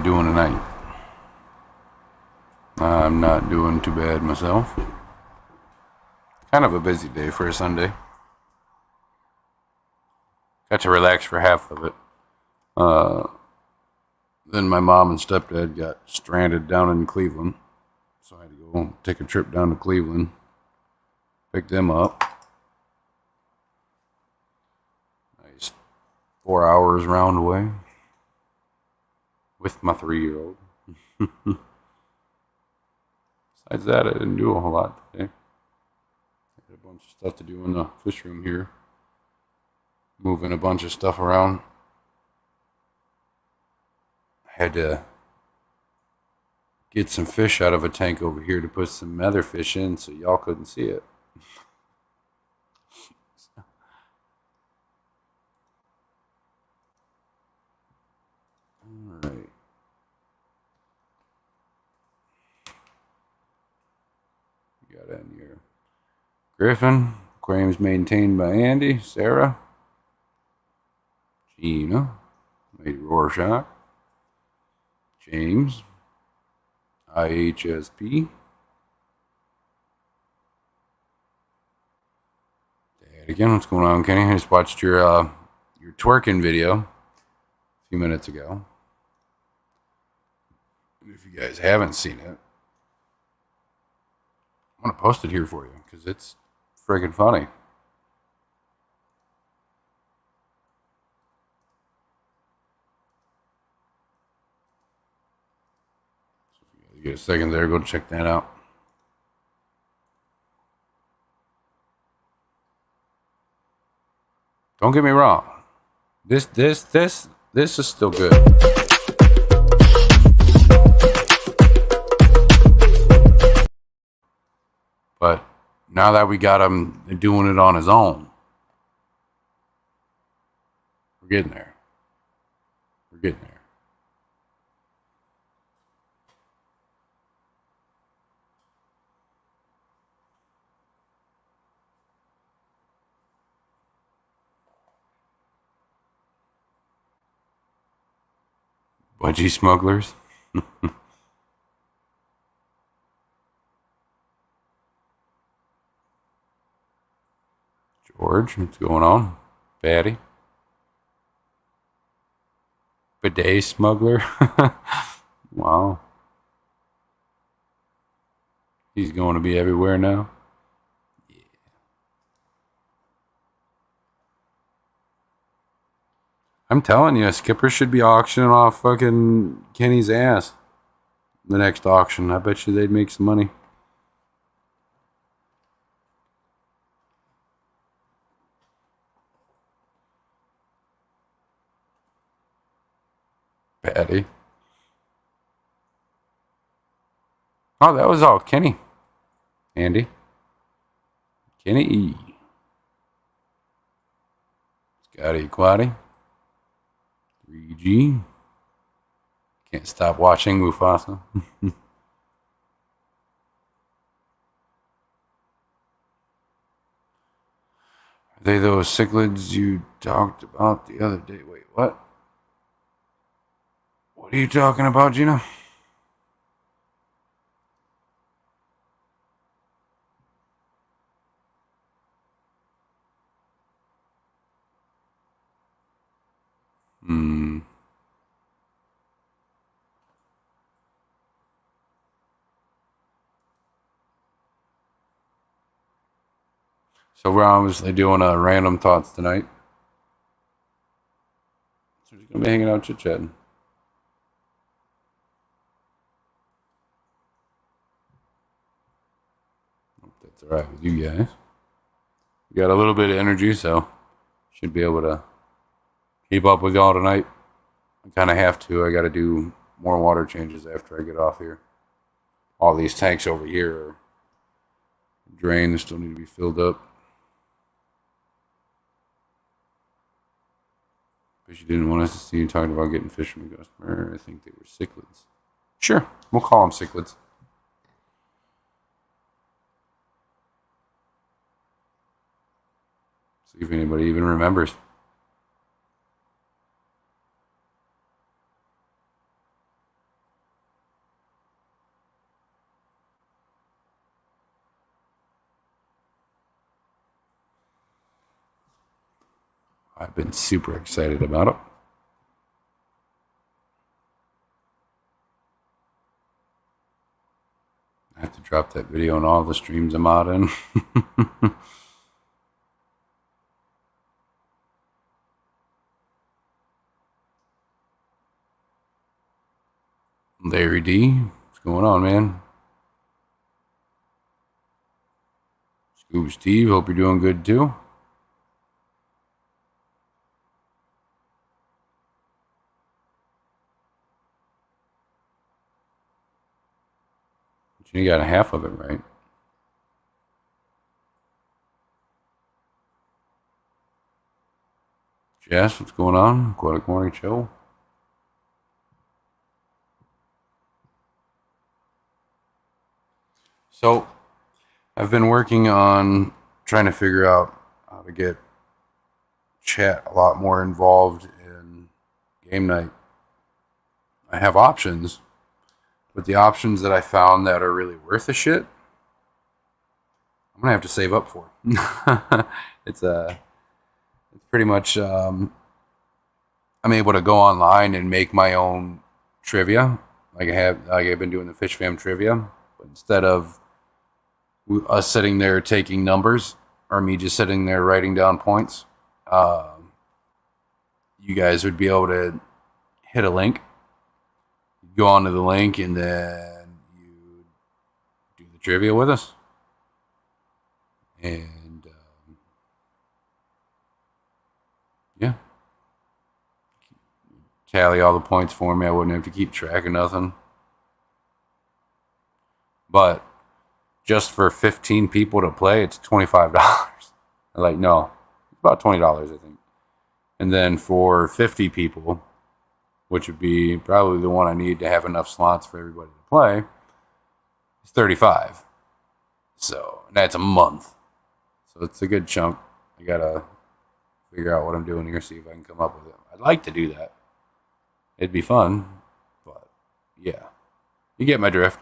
doing tonight? I'm not doing too bad myself. Kind of a busy day for a Sunday. Got to relax for half of it. Then my mom and stepdad got stranded down in Cleveland. So I had to go take a trip down to Cleveland. Pick them up. Nice 4 hours round away. With my 3-year-old. Besides that, I didn't do a whole lot today. Had a bunch of stuff to do in the fish room here. Moving a bunch of stuff around. I had to get some fish out of a tank over here to put some other fish in so y'all couldn't see it. Alright. Got in here. Griffin. Aquarium's maintained by Andy, Sarah, Gina, Lady Rorschach, James, IHSP, Dad again. What's going on, Kenny? I just watched your twerking video a few minutes ago. If you guys haven't seen it, I'm gonna post it here for you because it's friggin' funny. So if you get a second there, go check that out. Don't get me wrong. This is still good. But now that we got him doing it on his own, we're getting there. We're getting there. Budgie smugglers. George, what's going on? Patty. Bidet smuggler. Wow. He's going to be everywhere now. Yeah. I'm telling you, Skipper should be auctioning off fucking Kenny's ass. The next auction. I bet you they'd make some money. Patty. Oh, that was all Kenny. Andy. Kenny E. Scotty Quaddy. 3G. Can't stop watching Mufasa. Are they those cichlids you talked about the other day? Wait, what? What are you talking about, Gina? So we're obviously doing random thoughts tonight. So we're just gonna be hanging out chit-chatting. Hope that's alright with you guys. We got a little bit of energy, so should be able to keep up with y'all tonight. I kind of have to. I got to do more water changes after I get off here. All these tanks over here are drained. They still need to be filled up. But you didn't want us to see you talking about getting fish from a customer. I think they were cichlids. Sure, we'll call them cichlids. See if anybody even remembers. I've been super excited about it. I have to drop that video on all the streams I'm out in. Larry D, what's going on, man? Scoob Steve, hope you're doing good too. You got half of it right. Jess, what's going on? Aquatic Morning Show. So, I've been working on trying to figure out how to get chat a lot more involved in game night. I have options, but the options that I found that are really worth the shit, I'm gonna have to save up for. It's pretty much I'm able to go online and make my own trivia, like I've been doing the Fish Fam trivia, but instead of us sitting there taking numbers or me just sitting there writing down points, you guys would be able to hit a link, go onto the link, and then you do the trivia with us. And yeah, tally all the points for me. I wouldn't have to keep track of nothing. But just for 15 people to play, it's $25. Like, no, it's about $20, I think. And then for 50 people, which would be probably the one I need to have enough slots for everybody to play, it's $35. So that's a month. So it's a good chunk. I gotta figure out what I'm doing here, see if I can come up with it. I'd like to do that. It'd be fun, but yeah, you get my drift.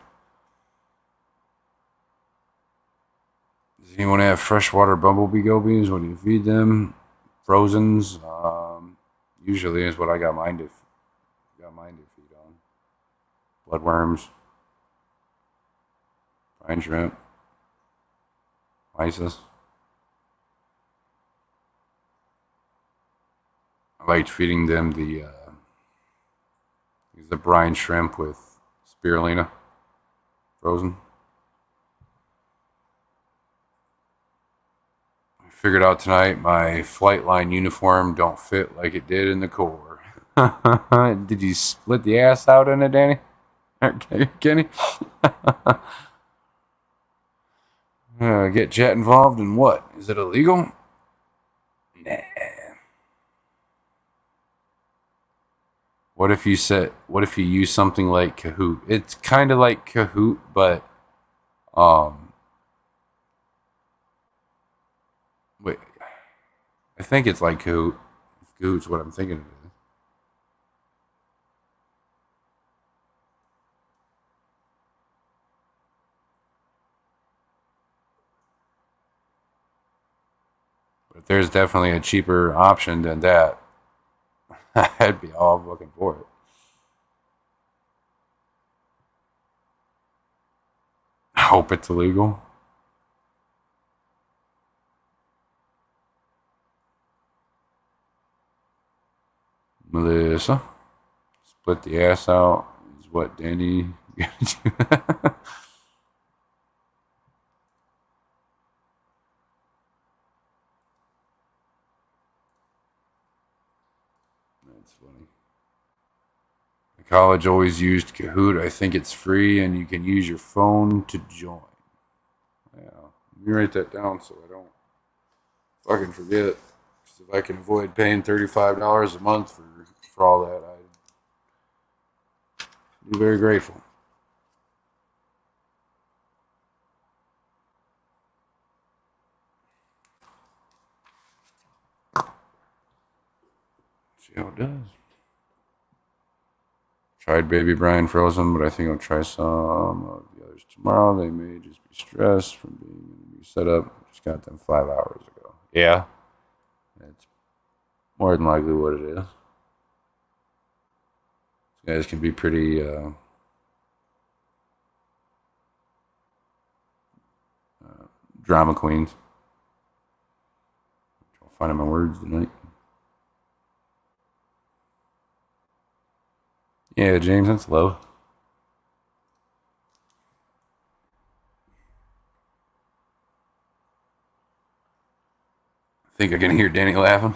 Does anyone have freshwater bumblebee gobies? What do you feed them? Frozens, usually is what I got mine to feed on. Bloodworms, brine shrimp, mysis. I liked feeding them the brine shrimp with spirulina, frozen. I figured out tonight my Flightline uniform don't fit like it did in the Corps. Did you split the ass out in it, Danny? Kenny? Get chat involved in what? Is it illegal? Nah. What if you use something like Kahoot? It's kind of like Kahoot, but wait, I think it's like Kahoot. Kahoot's what I'm thinking it is. But there's definitely a cheaper option than that. I'd be all looking for it. I hope it's illegal. Melissa, split the ass out is what Danny gonna do. That's funny. The college always used Kahoot. I think it's free and you can use your phone to join. Yeah, let me write that down so I don't fucking forget. If I can avoid paying $35 a month for all that, I'd be very grateful. See how it does. Tried Baby Brian Frozen, but I think I'll try some of the others tomorrow. They may just be stressed from being in a new setup. Just got them 5 hours ago. Yeah. More than likely what it is. These guys can be pretty drama queens. I'll find my words tonight. Yeah, James, that's love. I think I can hear Danny laughing.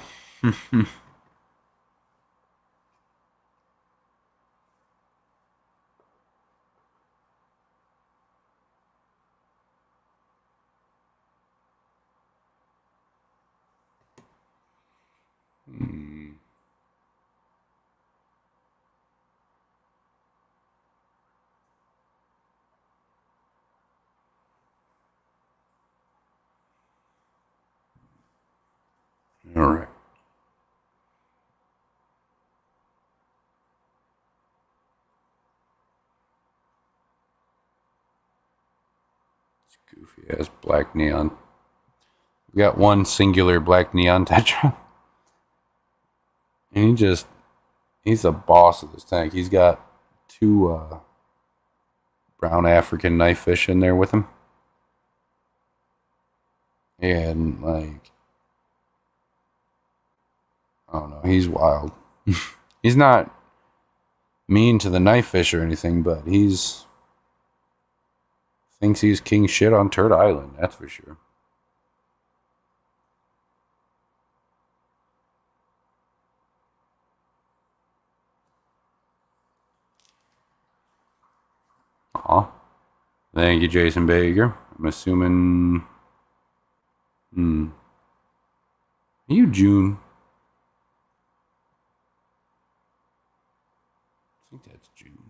All right. Goofy ass black neon. We got one singular black neon tetra. And he's a boss of this tank. He's got two brown African knife fish in there with him. And like, I don't know, he's wild. He's not mean to the knife fish or anything, but he's thinks he's king shit on Turd Island, that's for sure. Aw. Thank you, Jason Baker. I'm assuming. Are you June? I think that's June.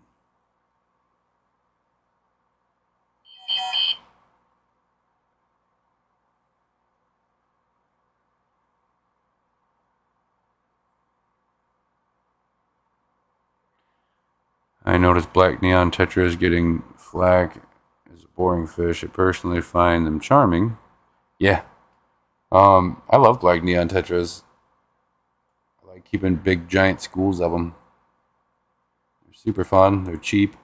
I noticed black neon tetras getting flack as a boring fish. I personally find them charming. Yeah. I love black neon tetras. I like keeping big giant schools of them. They're super fun. They're cheap.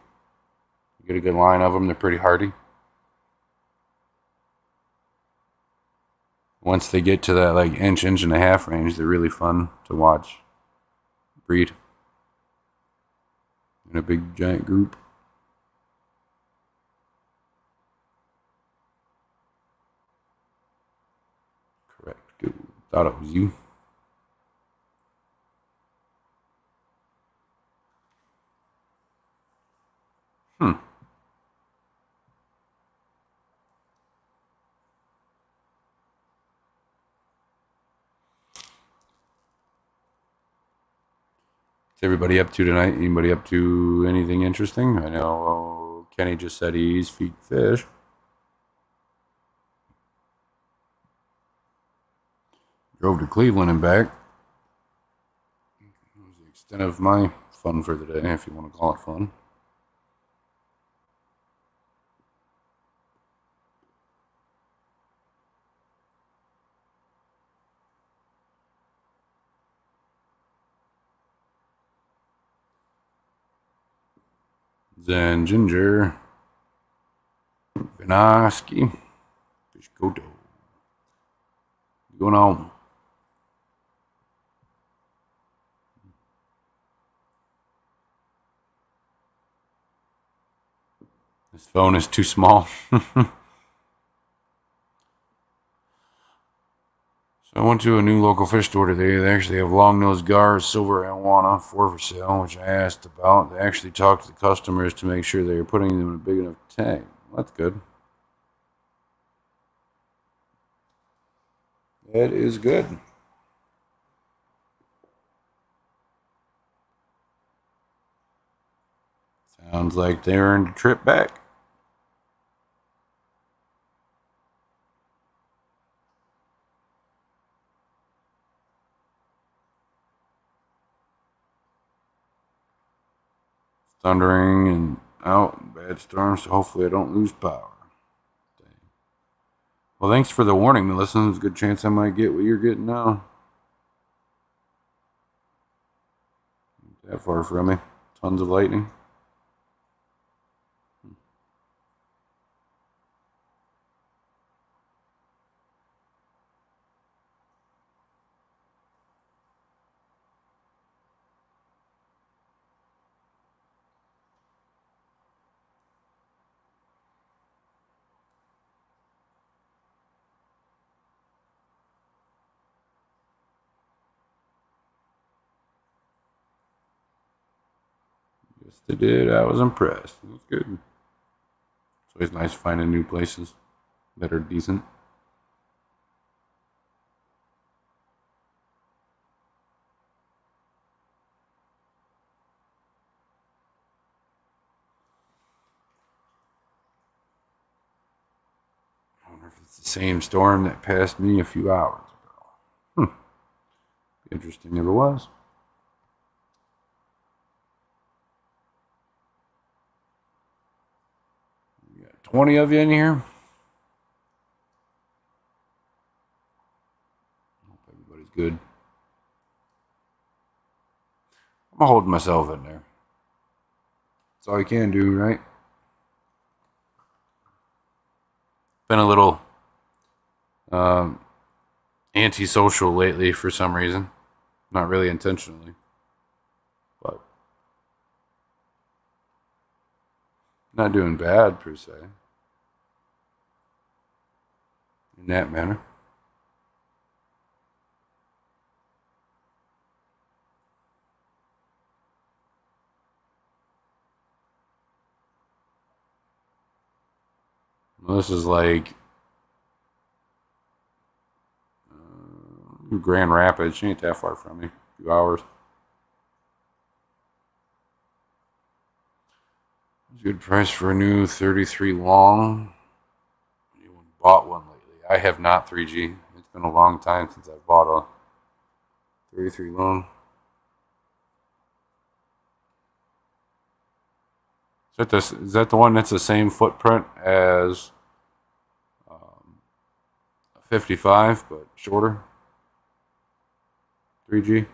You get a good line of them. They're pretty hardy. Once they get to that like inch and a half range, they're really fun to watch breed in a big giant group. Correct. Good. Thought it was you. What's everybody up to tonight? Anybody up to anything interesting? I know Kenny just said he's feed fish. Drove to Cleveland and back. That was the extent of my fun for the day, if you want to call it fun. Zen Ginger. Vinoski. Fish Koto. What's going on? This phone is too small. So I went to a new local fish store today. They actually have long-nosed gar, silver arowana, for sale, which I asked about. They actually talked to the customers to make sure they were putting them in a big enough tank. Well, that's good. That is good. Sounds like they earned a trip back. Thundering and out, bad storm, so hopefully I don't lose power. Well, thanks for the warning, Melissa. There's a good chance I might get what you're getting now. That far from me. Tons of lightning. Yes, they did. I was impressed. It was good. It's always nice finding new places that are decent. I wonder if it's the same storm that passed me a few hours ago. Interesting if it was. We got 20 of you in here. Hope everybody's good. I'm holding myself in there. That's all you can do, right? Been a little antisocial lately for some reason. Not really intentionally, but not doing bad per se in that manner. Well, this is like Grand Rapids. She ain't that far from me. A few hours. Good price for a new 33 long. Anyone bought one lately? I have not 3G. It's been a long time since I've bought a 33 long. Is that the one that's the same footprint as a 55 but shorter? 3G?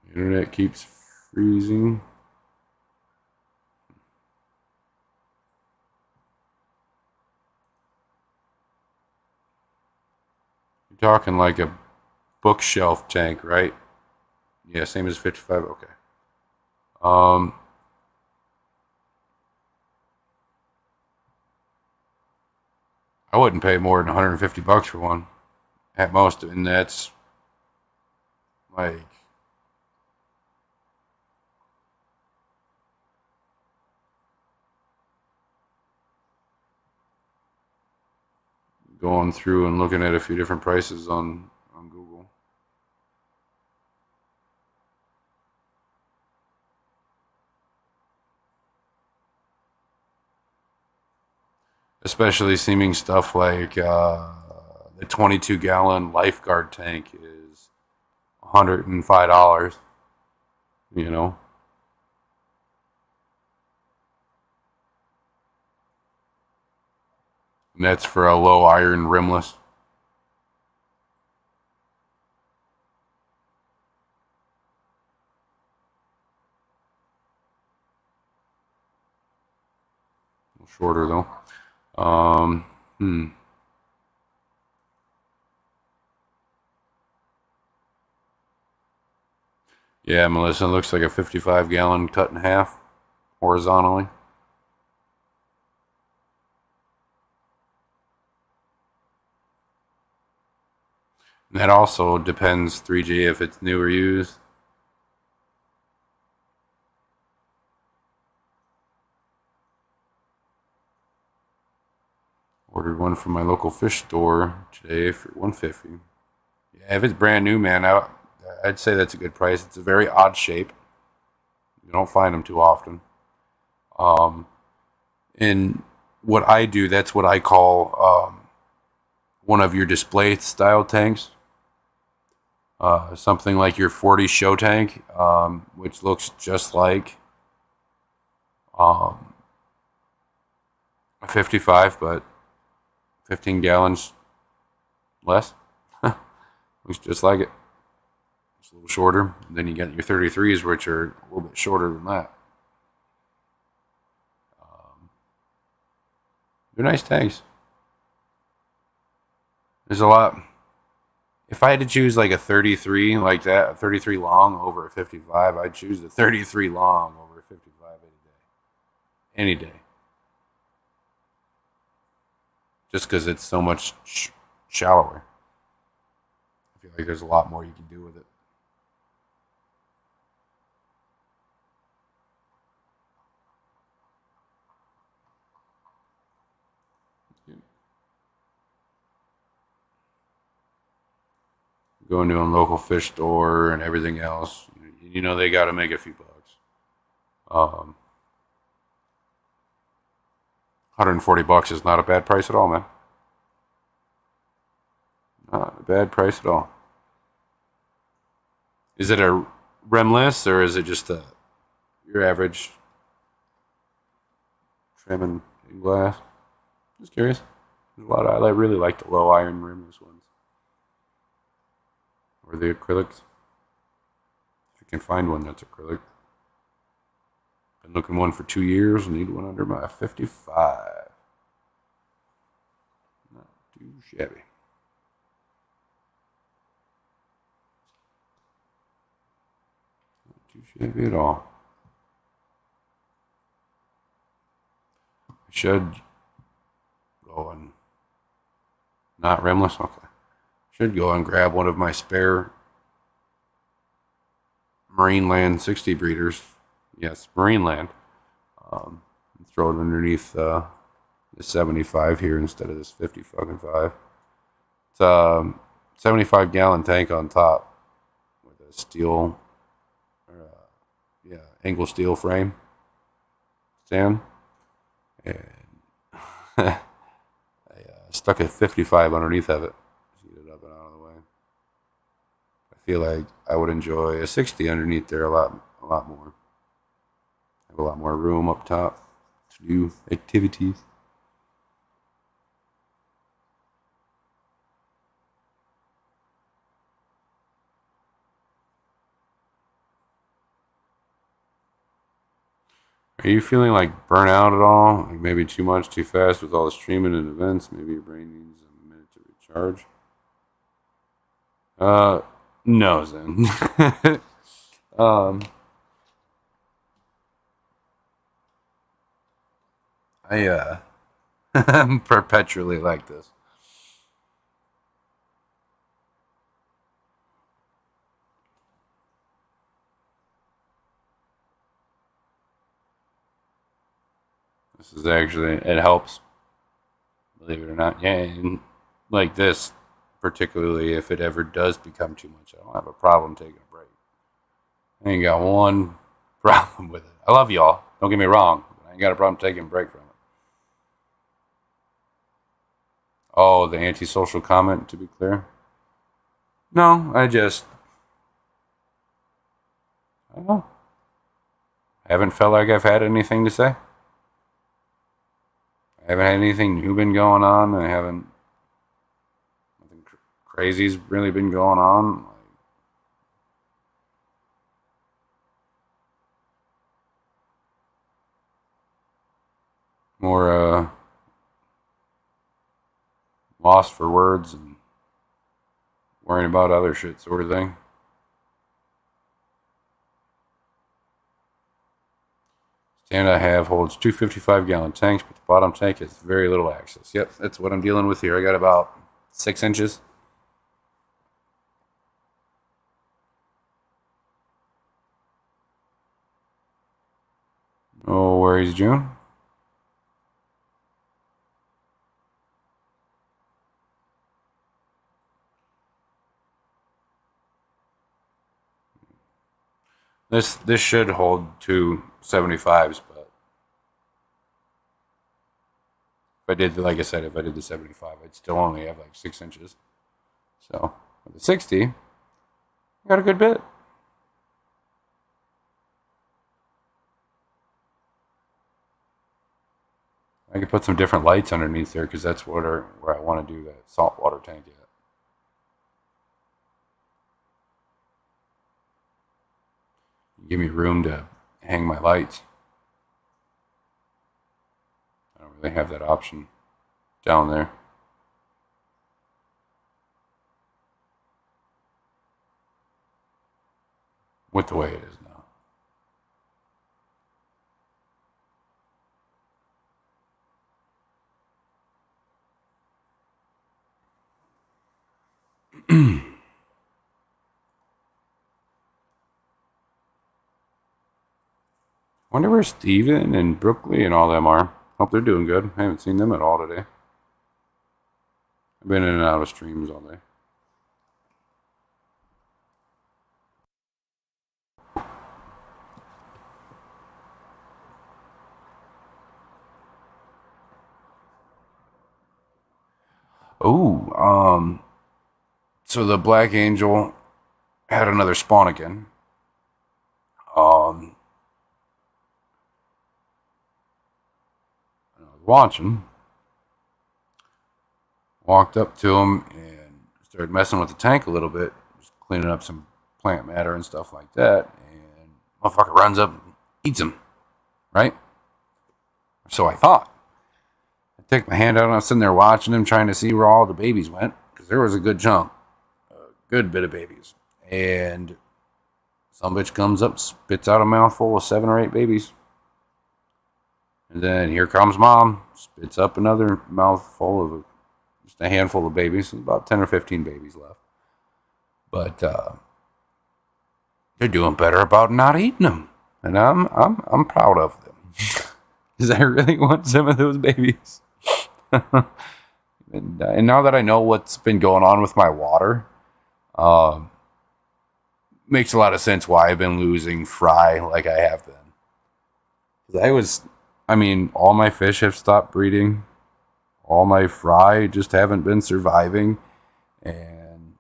The internet keeps freezing. You're talking like a bookshelf tank, right? Yeah, same as 55. Okay. Um, I wouldn't pay more than 150 bucks for one at most, and that's like going through and looking at a few different prices on Google. Especially seeming stuff like the 22-gallon lifeguard tank is $105. You know, and that's for a low iron rimless. A little shorter though. Hmm. Yeah, Melissa, looks like a 55-gallon cut in half horizontally. And that also depends 3G if it's new or used. Ordered one from my local fish store today for 150. Yeah, if it's brand new, man, I'd say that's a good price. It's a very odd shape. You don't find them too often. Um, and what I do, that's what I call one of your display style tanks. Something like your 40 show tank, which looks just like um, a 55, but 15 gallons less. Looks just like it. It's a little shorter. And then you get your 33s, which are a little bit shorter than that. Um, they're nice tanks. There's a lot. If I had to choose like a 33 like that, a 33 long over a 55, I'd choose the 33 long over a 55 any day. Any day. Just because it's so much shallower. I feel like there's a lot more you can do with it. Go into a local fish store and everything else, you know they got to make a few bucks. 140 bucks is not a bad price at all, man. Not a bad price at all. Is it a rimless or is it just your average trim and glass? Just curious. There's a lot of, I really like the low iron rimless ones or the acrylics. If you can find one that's acrylic. Been looking one for 2 years. Need one under my 55. Not too shabby. Not too shabby at all. I should go and not rimless. Okay. Should go and grab one of my spare Marineland 60 breeders. Yes, Marineland. And throw it underneath the 75 here instead of this 50 fucking 5. It's a 75 gallon tank on top with a steel, angle steel frame stand. And I stuck a 55 underneath of it. Heat it up and out of the way. I feel like I would enjoy a 60 underneath there a lot more. Have a lot more room up top to do activities. Are you feeling like burnout at all? Like maybe too much, too fast with all the streaming and events? Maybe your brain needs a minute to recharge? Uh, no, Zen. um, I'm perpetually like this. This is actually, it helps, believe it or not. Yeah, and like this, particularly if it ever does become too much, I don't have a problem taking a break. I ain't got one problem with it. I love y'all. Don't get me wrong. But I ain't got a problem taking a break from it. Oh, the antisocial comment, to be clear. No, I don't know. I haven't felt like I've had anything to say. I haven't had anything new been going on. I haven't, nothing crazy's really been going on. Like, more lost for words and worrying about other shit sort of thing. Stand I have holds two 55 gallon tanks, but the bottom tank has very little access. Yep, that's what I'm dealing with here. I got about 6 inches. No worries, June. This should hold two 75s, but If I did, like I said, if I did the 75, I'd still only have like 6 inches. So with the 60, I got a good bit. I could put some different lights underneath there because that's where I want to do that saltwater tank at. Give me room to hang my lights. I don't really have that option down there. With the way it is now. Wonder where Steven and Brooklyn and all them are. Hope they're doing good. I haven't seen them at all today. I've been in and out of streams all day. Oh, so the Black Angel had another spawn again. I was watching, walked up to him and started messing with the tank a little bit, just cleaning up some plant matter and stuff like that. And motherfucker runs up and eats him, right? So I thought. I take my hand out and I'm sitting there watching him, trying to see where all the babies went, because there was a good chunk, a good bit of babies. And some bitch comes up, spits out a mouthful of 7 or 8 babies. And then here comes mom, spits up another mouthful of just a handful of babies. About 10 or 15 babies left. But they're doing better about not eating them, and I'm proud of them because I really want some of those babies. And now that I know what's been going on with my water, makes a lot of sense why I've been losing fry like I have been. All my fish have stopped breeding. All my fry just haven't been surviving. And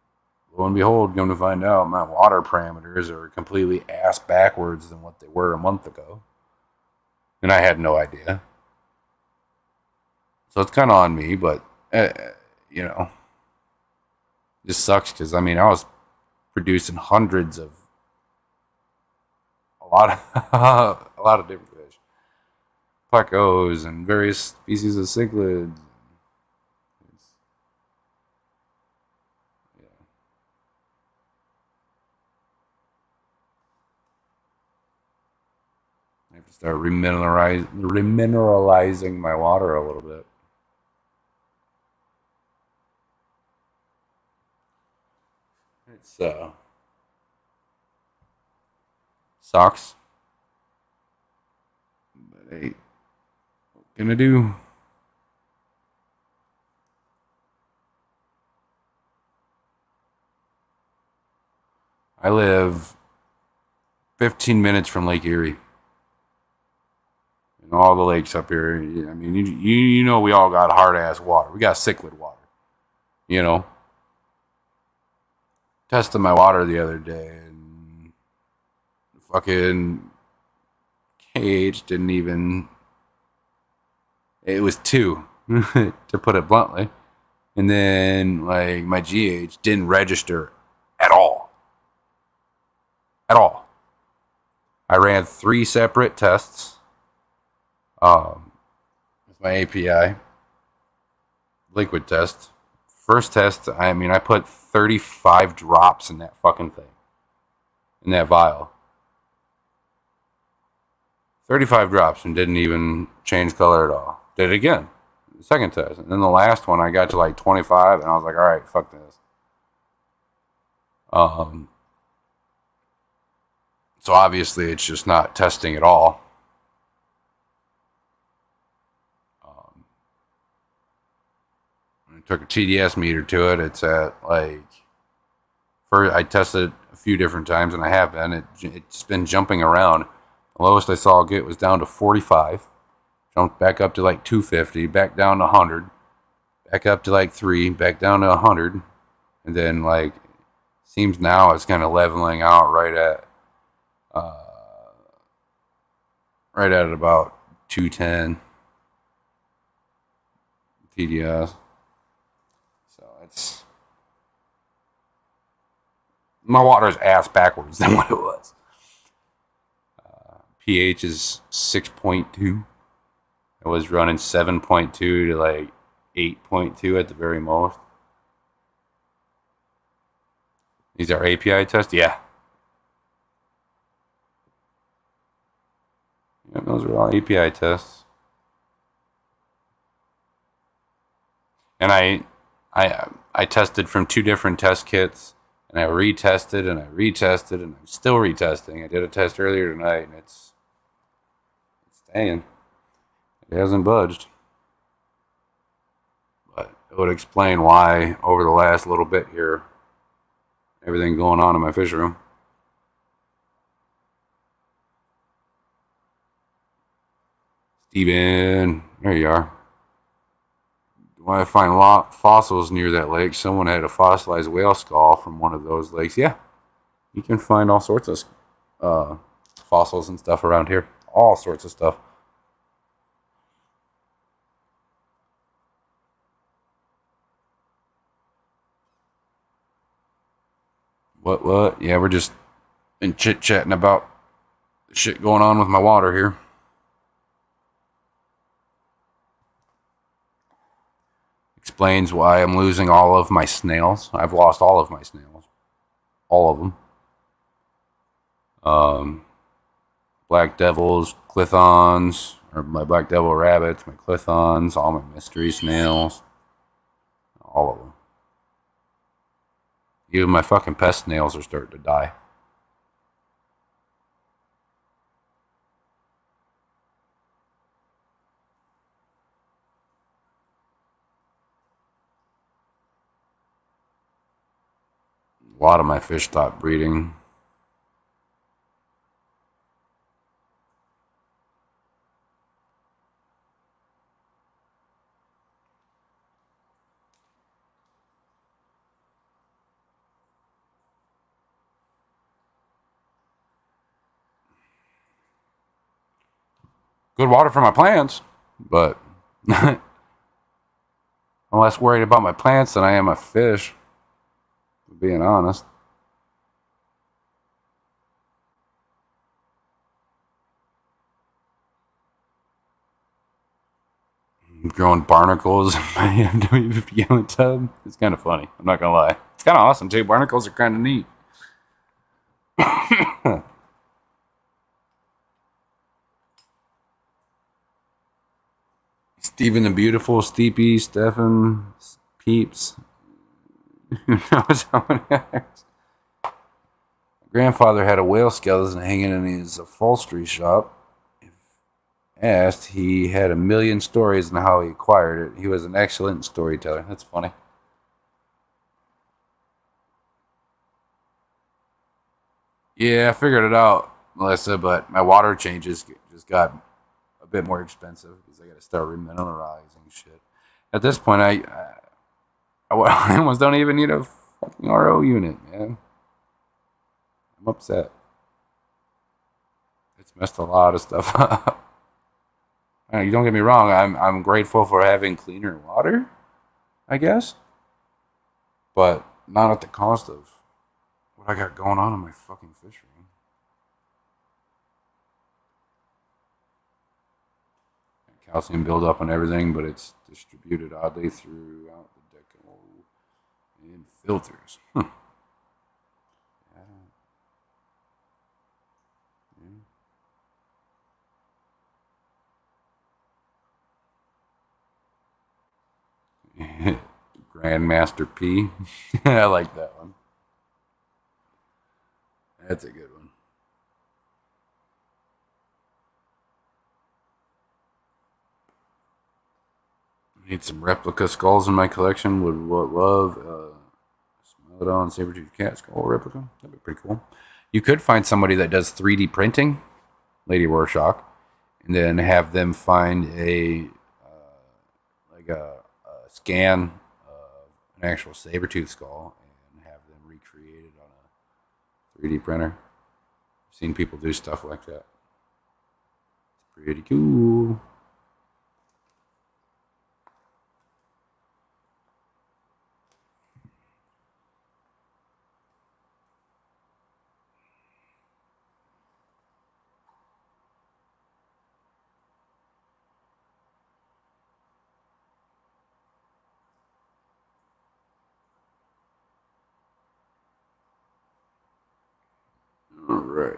lo and behold, come to find out, my water parameters are completely ass backwards than what they were a month ago. And I had no idea. So it's kind of on me, but, this sucks because, I was producing hundreds of a lot of different fish, plecos and various species of cichlids. Yeah. I have to start remineralizing my water a little bit. It's sucks, but hey, what gonna do? I live 15 minutes from Lake Erie. And all the lakes up here, we all got hard ass water. We got cichlid water. Tested my water the other day and fucking KH didn't even. It was 2, to put it bluntly. And then, like, my GH didn't register at all. At all. I ran 3 separate tests with my API. Liquid test. First test, I put 35 drops in that fucking thing. In that vial. 35 drops and didn't even change color at all. Did it again. The second test. And then the last one, I got to like 25, and I was like, alright, fuck this. So obviously it's just not testing at all. I took a TDS meter to it. It's at I tested it a few different times, and I have been. It's been jumping around. The lowest I saw it get was down to 45 jumped back up to like 250, back down to 100, back up to like 3, back down to 100, and then like seems now it's kind of leveling out uh, right at about 210 TDS. So it's my water's ass backwards than what it was. pH is 6.2. I was running 7.2 to like 8.2 at the very most. These are API tests? Yeah. Yeah, those are all API tests. And I tested from 2 different test kits, and I retested and I retested, and I'm still retesting. I did a test earlier tonight, and it's staying. It hasn't budged. But it would explain why over the last little bit here, everything going on in my fish room. Steven, there you are. When I find fossils near that lake, someone had a fossilized whale skull from one of those lakes. Yeah, you can find all sorts of fossils and stuff around here. All sorts of stuff. What? Yeah, we're just been chit-chatting about the shit going on with my water here. Explains why I'm losing all of my snails. I've lost all of my snails. All of them. Black devils, clithons, or my black devil rabbits, my clithons, all my mystery snails. All of them. Even my fucking pest snails are starting to die. A lot of my fish stopped breeding. Good water for my plants, but I'm less worried about my plants than I am my fish, being honest. I'm growing barnacles in my WVPO tub. It's kind of funny. I'm not gonna lie. It's kind of awesome too. Barnacles are kind of neat. Stephen the Beautiful, Steepy, Stefan, Peeps. Who knows how many others? Grandfather had a whale skeleton hanging in his upholstery shop. If asked, he had a million stories on how he acquired it. He was an excellent storyteller. That's funny. Yeah, I figured it out, Melissa, but my water changes just got a bit more expensive because I got to start remineralizing shit. At this point, I almost don't even need a fucking RO unit, man. I'm upset. It's messed a lot of stuff up. You don't get me wrong. I'm grateful for having cleaner water, I guess, but not at the cost of what I got going on in my fucking fish room. Calcium buildup and everything, but it's distributed oddly throughout the deck in filters. Huh. Grandmaster P. I like that one. That's a good one. Need some replica skulls in my collection. Would love Smilodon saber-tooth cat skull replica. That'd be pretty cool. You could find somebody that does 3D printing, Lady Rorschach, and then have them find a scan of an actual saber tooth skull and have them recreate it on a 3D printer. I've seen people do stuff like that. It's pretty cool. All right.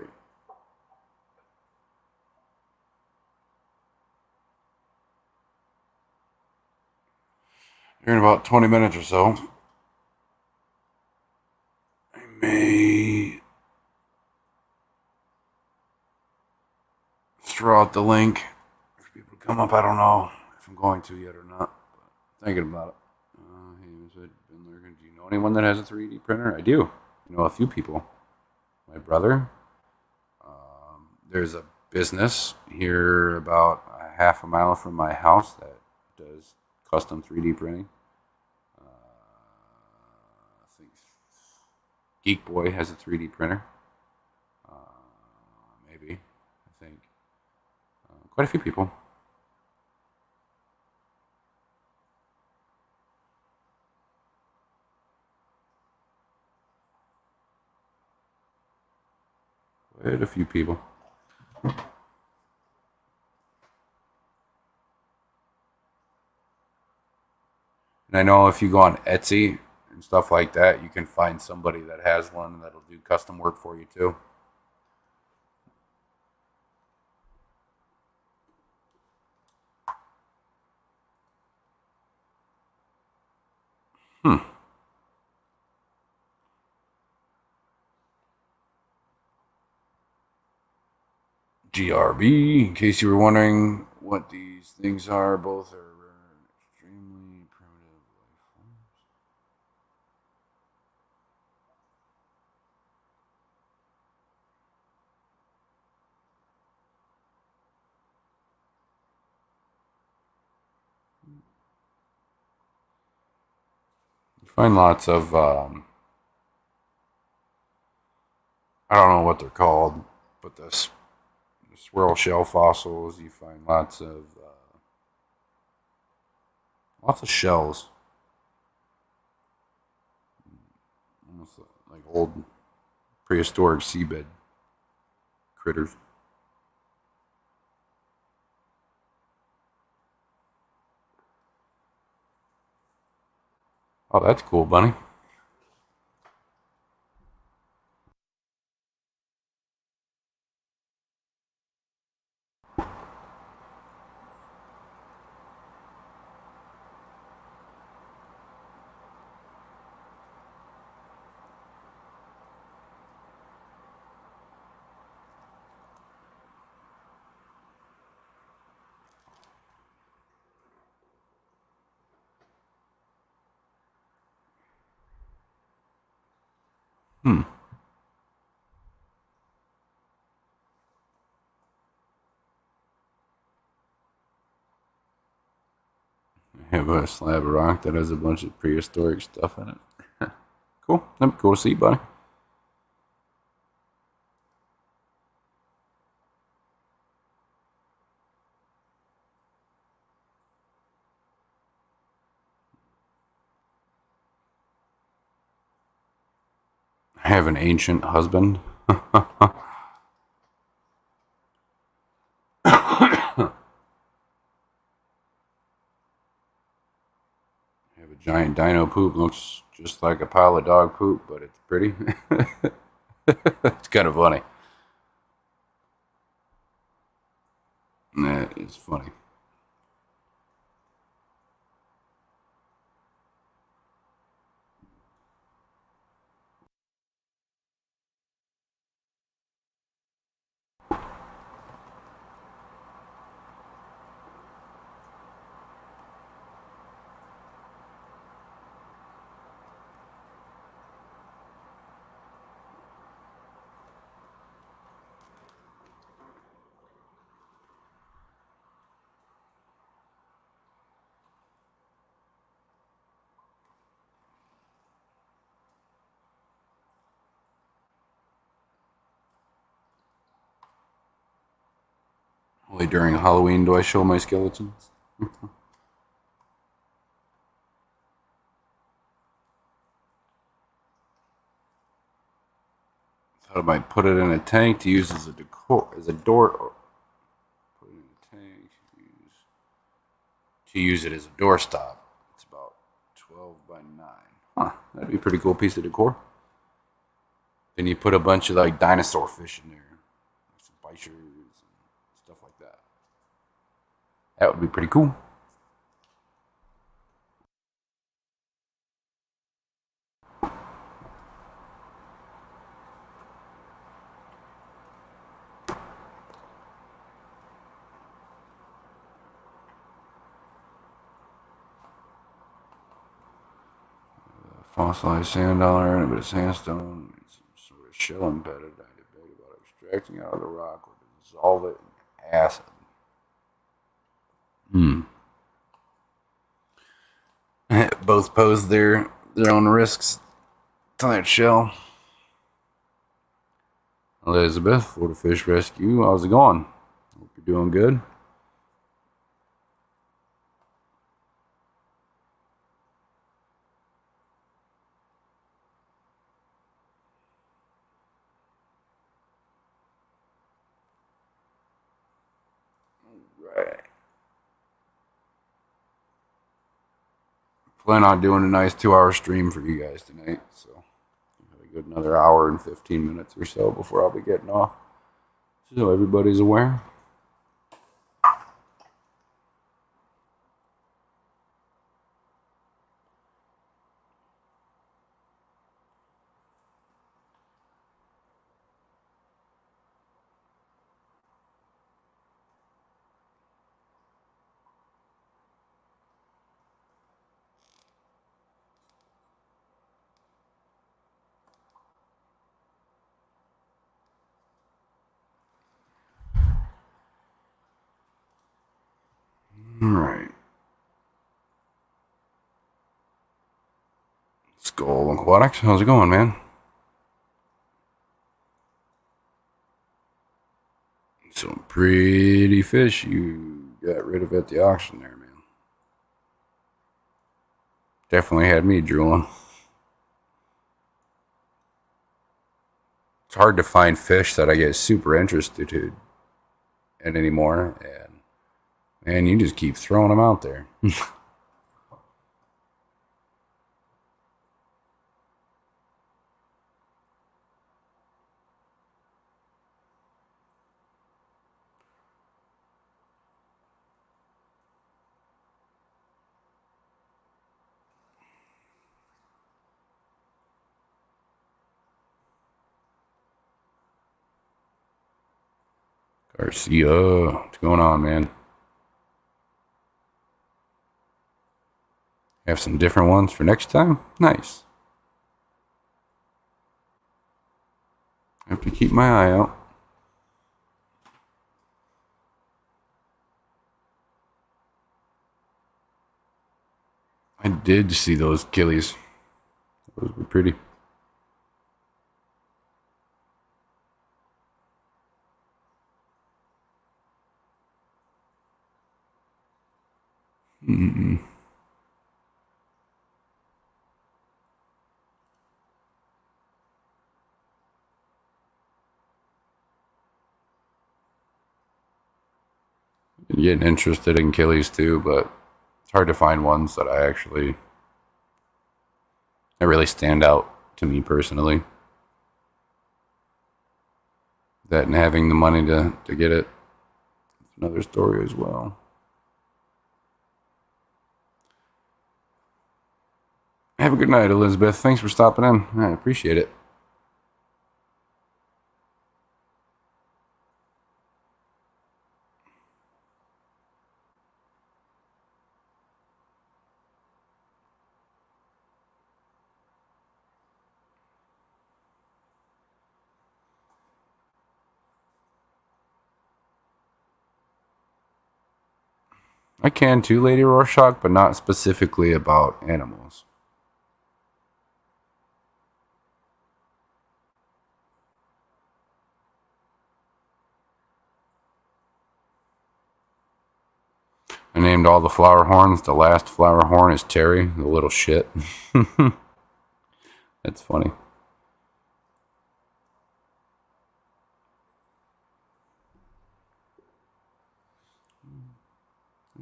Here in about 20 minutes or so, I may throw out the link for people to come up. I don't know if I'm going to yet or not, but thinking about it. Hey, do you know anyone that has a 3D printer? I do. I know a few people. My brother. There's a business here about a half a mile from my house that does custom 3D printing. I think Geek Boy has a 3D printer. Maybe. I think quite a few people. Quite a few people. And I know if you go on Etsy and stuff like that, you can find somebody that has one that'll do custom work for you too. Hmm. GRB, in case you were wondering what these things are, both are extremely primitive life forms. You find lots of, I don't know what they're called, but the swirl shell fossils, you find lots of shells, almost like old prehistoric seabed critters. Oh, that's cool, Bunny. Hmm. I have a slab of rock that has a bunch of prehistoric stuff in it. Cool. That'd be cool to see, buddy. I have an ancient husband. I have a giant dino poop. Looks just like a pile of dog poop, but it's pretty. It's kind of funny. Nah, it's funny. Only during Halloween do I show my skeletons. Thought I might put it in a tank to use as a decor, as a door, or put it in a tank to use it as a doorstop. It's about 12 by 9. Huh, that'd be a pretty cool piece of decor. Then you put a bunch of like dinosaur fish in there, like some bichers and stuff like that. That would be pretty cool. Fossilized sand dollar and a bit of sandstone, some sort of shell embedded. I debate about extracting out of the rock or dissolve it in acid. Both pose their own risks to that shell. Elizabeth, Florida Fish Rescue, how's it going? Hope you're doing good. Right. Plan on doing a nice 2-hour stream for you guys tonight, so a good another hour and 15 minutes or so before I'll be getting off. So everybody's aware. All right. Skull Aquatics, how's it going, man? Some pretty fish you got rid of at the auction there, man. Definitely had me drooling. It's hard to find fish that I get super interested in anymore, and man, you just keep throwing them out there. Garcia, what's going on, man? Have some different ones for next time? Nice. I have to keep my eye out. I did see those gillies. Those were pretty. Mm-mm. Getting interested in gillies too, but it's hard to find ones that that really stand out to me personally. That and having the money to get it, another story as well. Have a good night, Elizabeth. Thanks for stopping in. I appreciate it. I can too, Lady Rorschach, but not specifically about animals. I named all the flower horns. The last flower horn is Terry, the little shit. That's funny.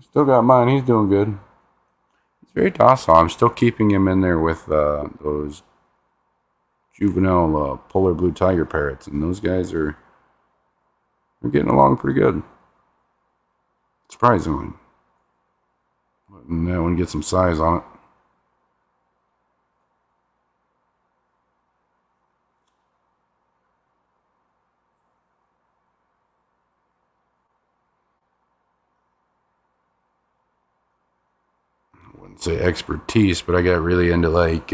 Still got mine. He's doing good. He's very docile. I'm still keeping him in there with those juvenile polar blue tiger parrots, and those guys are they're getting along pretty good. Surprisingly. And that one gets some size on it. I wouldn't say expertise, but I got really into like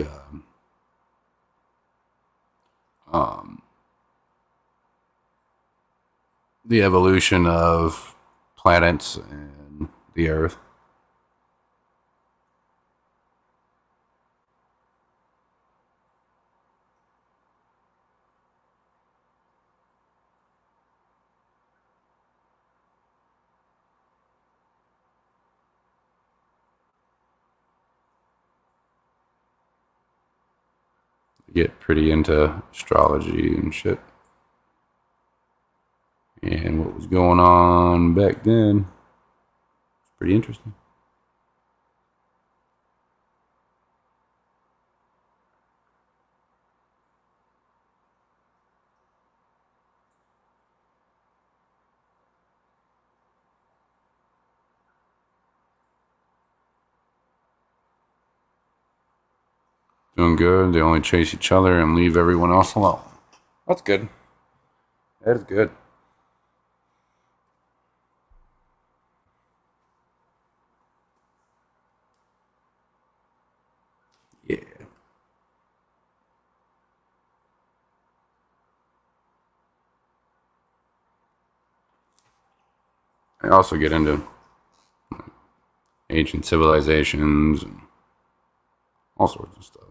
the evolution of planets and the Earth. I get pretty into astrology and shit. And what was going on back then. It's pretty interesting. Doing good. They only chase each other and leave everyone else alone. That's good. That is good. Yeah. I also get into ancient civilizations and all sorts of stuff.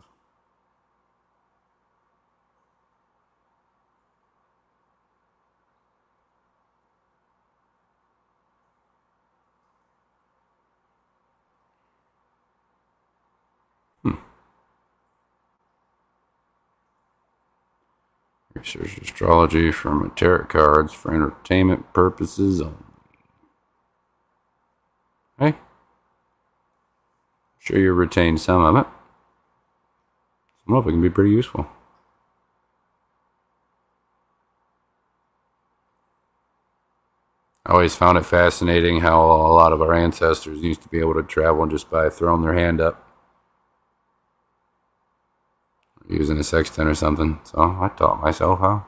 Research astrology from tarot cards for entertainment purposes only. Hey, sure you retain some of it. Some of it can be pretty useful. I always found it fascinating how a lot of our ancestors used to be able to travel just by throwing their hand up, using a sextant or something. So I taught myself how.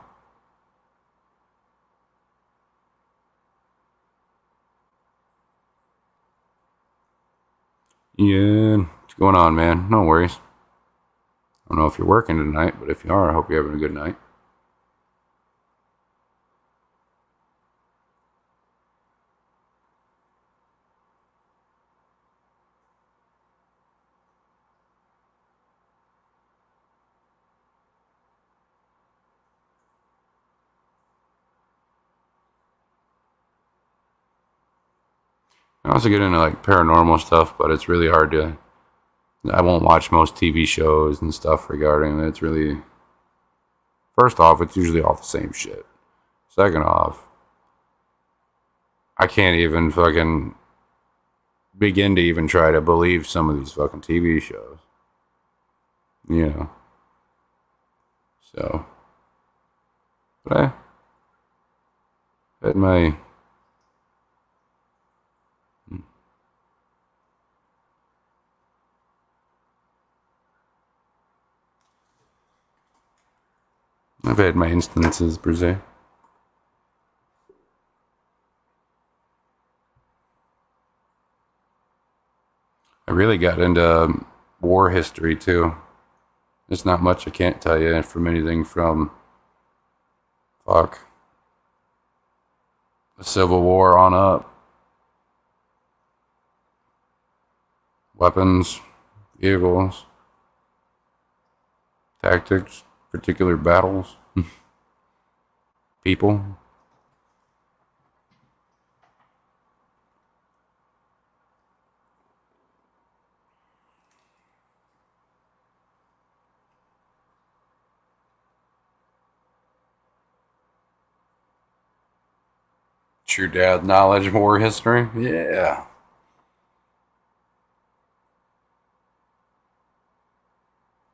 Yeah, what's going on, man? No worries. I don't know if you're working tonight, but if you are, I hope you're having a good night. I also get into like paranormal stuff, but it's really hard to. I won't watch most TV shows and stuff regarding it. It's really. First off, it's usually all the same shit. Second off, I can't even fucking begin to even try to believe some of these fucking TV shows. You know. So. But I had my. I've had my instances, per se. I really got into war history too. There's not much I can't tell you from anything from fuck the Civil War on up. Weapons, vehicles, tactics, particular battles, people. True dad knowledge, war history. Yeah.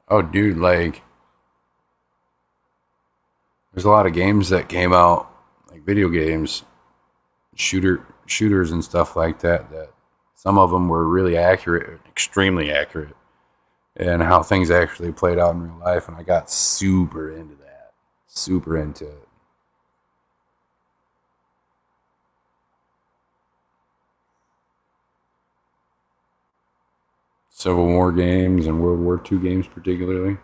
Oh, dude, like there's a lot of games that came out, like video games, shooters and stuff like that. That some of them were really accurate, extremely accurate, and how things actually played out in real life. And I got super into that, super into it. Civil War games and World War II games, particularly.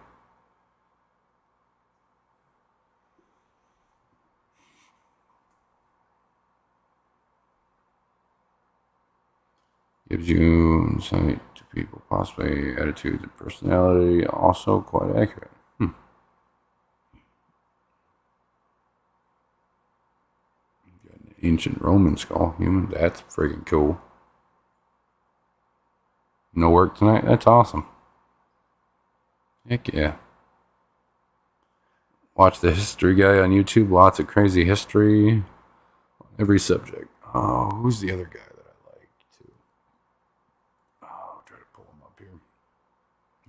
Gives you insight to people, possibly attitude and personality, also quite accurate. Got an ancient Roman skull, human. That's freaking cool. No work tonight? That's awesome. Heck yeah. Watch the history guy on YouTube. Lots of crazy history on every subject. Oh, who's the other guy that I like too? Oh, I'll try to pull him up here.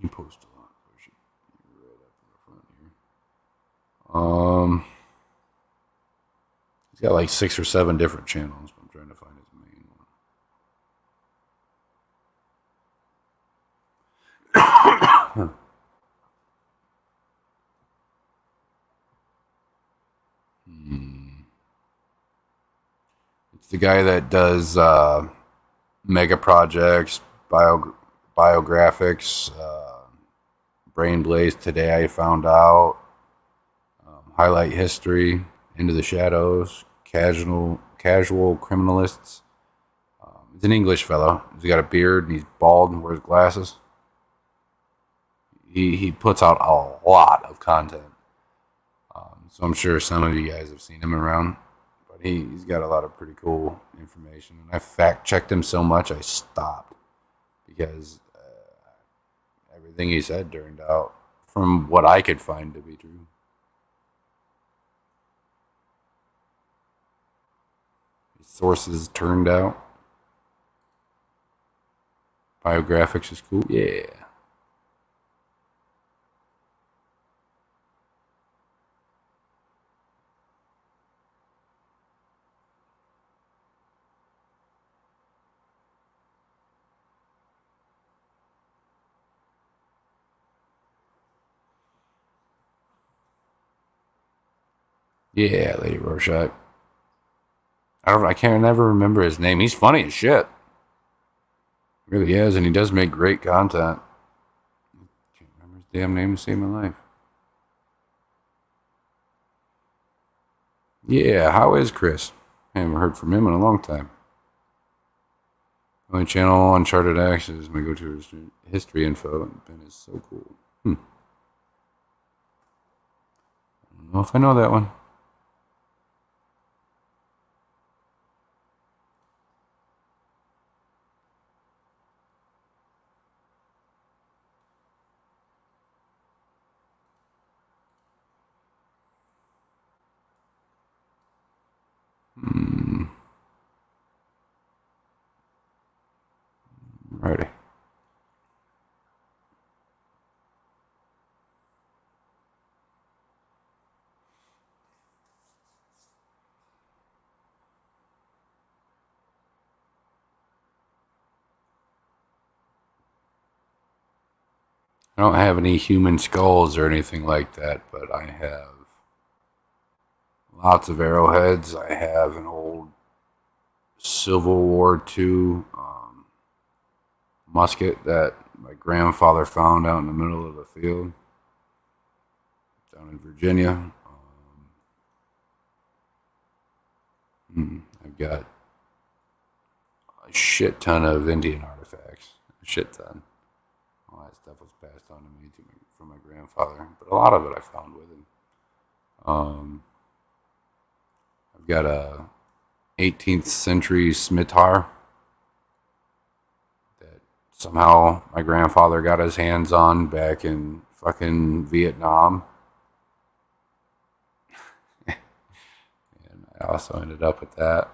He posts a lot. So should be right up in the front here. He's got like 6 or 7 different channels. But I'm trying to find his main one. It's the guy that does mega projects, biographics, Brain Blaze. Today I found out. Highlight history, Into the Shadows, casual criminalists. He's an English fellow. He's got a beard and he's bald and wears glasses. He puts out a lot of content. So I'm sure some of you guys have seen him around. But he's got a lot of pretty cool information. And I fact checked him so much I stopped because everything he said turned out, from what I could find, to be true. His sources turned out. Biographics is cool. Yeah. Yeah, Lady Rorschach. I can't never remember his name. He's funny as shit. Really is, and he does make great content. Can't remember his damn name to save my life. Yeah, how is Chris? I haven't heard from him in a long time. Only channel Uncharted Access. My go-to history info. Ben is so cool. I don't know if I know that one. Righty. I don't have any human skulls or anything like that, but I have lots of arrowheads. I have an old Civil War II musket that my grandfather found out in the middle of the field down in Virginia. I've got a shit ton of Indian artifacts. A shit ton. All that stuff was passed on to me from my grandfather, but a lot of it I found with him. I've got a 18th century scimitar that somehow my grandfather got his hands on back in fucking Vietnam. And I also ended up with that.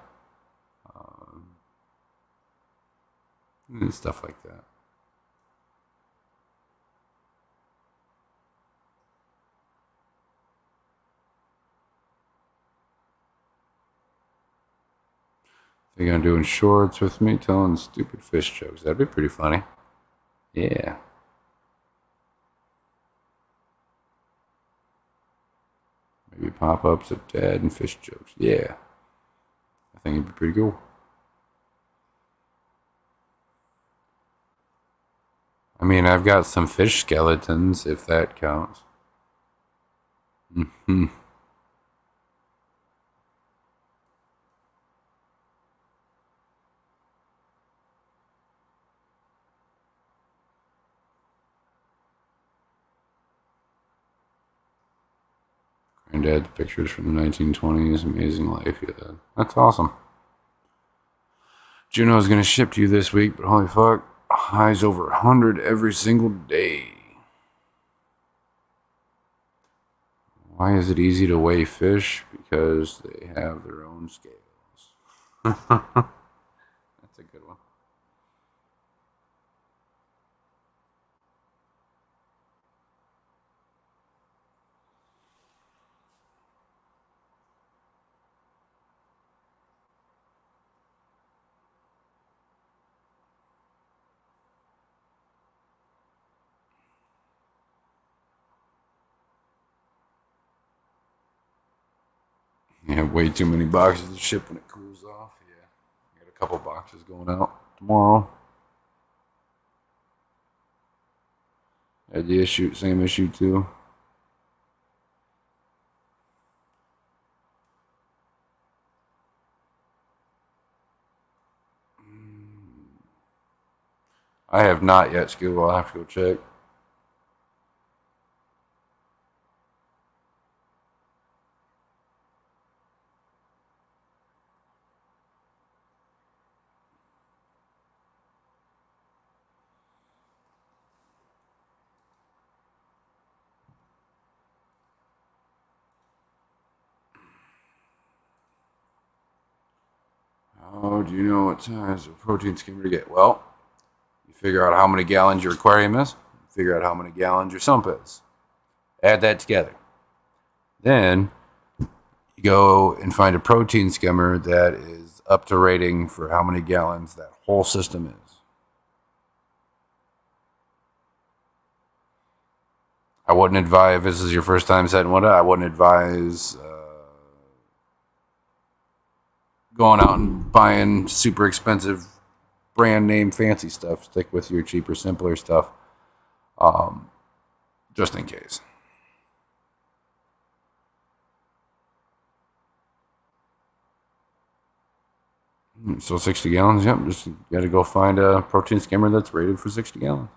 and stuff like that. You're gonna doing shorts with me, telling stupid fish jokes. That'd be pretty funny. Yeah. Maybe pop-ups of dad and fish jokes. Yeah. I think it'd be pretty cool. I mean, I've got some fish skeletons, if that counts. Hmm. Granddad's pictures from the 1920s. Amazing life he had. That's awesome. Juno's gonna ship to you this week, but holy fuck, highs over 100 every single day. Why is it easy to weigh fish? Because they have their own scales. That's a good one. You have way too many boxes to ship when it cools off. Yeah. I got a couple boxes going out tomorrow. Had the issue, same issue too. I have not yet, Scoob. I'll have to go check. Oh, do you know what size of protein skimmer to get? Well, you figure out how many gallons your aquarium is, figure out how many gallons your sump is. Add that together. Then you go and find a protein skimmer that is up to rating for how many gallons that whole system is. I wouldn't advise, if this is your first time setting one up, I wouldn't advise going out and buying super expensive brand name fancy stuff. Stick with your cheaper, simpler stuff, just in case. So 60 gallons, yep. Just got to go find a protein skimmer that's rated for 60 gallons.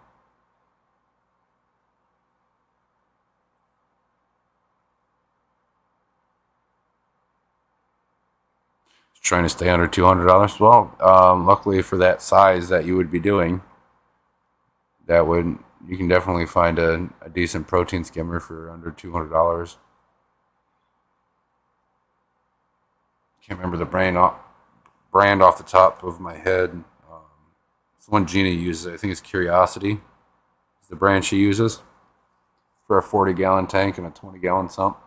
Trying to stay under $200. Well, luckily for that size that you would be doing, you can definitely find a decent protein skimmer for under $200. Can't remember the brand off the top of my head. It's the one Gina uses. I think it's Curiosity. It's the brand she uses for a 40-gallon tank and a 20-gallon sump.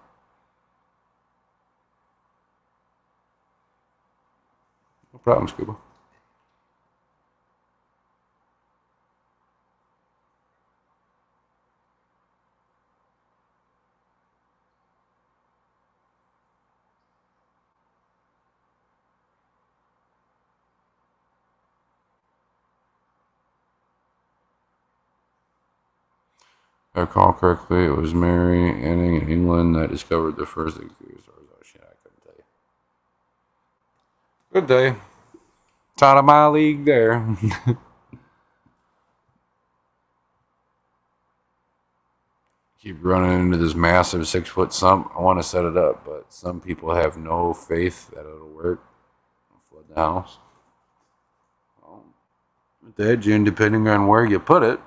No problem, Scuba. If I recall correctly, it was Mary Anning in England that discovered the first exterior stars. Oh shit, I couldn't tell you. Good day. It's out of my league there. Keep running into this massive 6-foot sump. I want to set it up, but some people have no faith that it'll work. I'll flood the house. Well, with the edge in, depending on where you put it,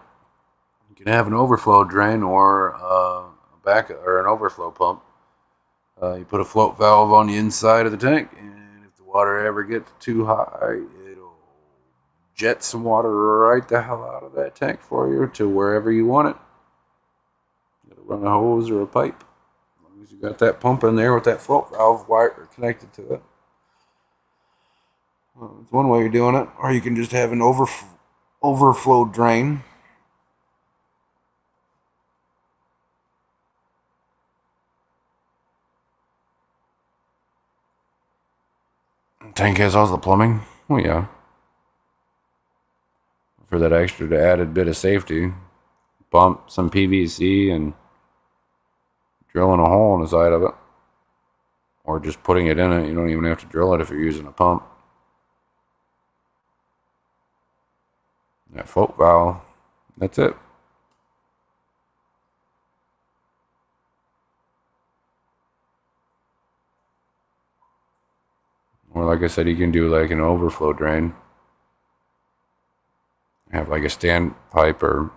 you can have an overflow drain or an overflow pump. You put a float valve on the inside of the tank, and if the water ever gets too high, it'll jet some water right the hell out of that tank for you to wherever you want it. You gotta run a hose or a pipe. As long as you got that pump in there with that float valve wire connected to it. It's one way you're doing it, or you can just have an overflow drain. Tank has all the plumbing. Oh yeah. For that extra added bit of safety, bump some PVC and drilling a hole in the side of it, or just putting it in it. You don't even have to drill it if you're using a pump. That float valve, that's it. Or like I said, you can do like an overflow drain. Have like a stand pipe or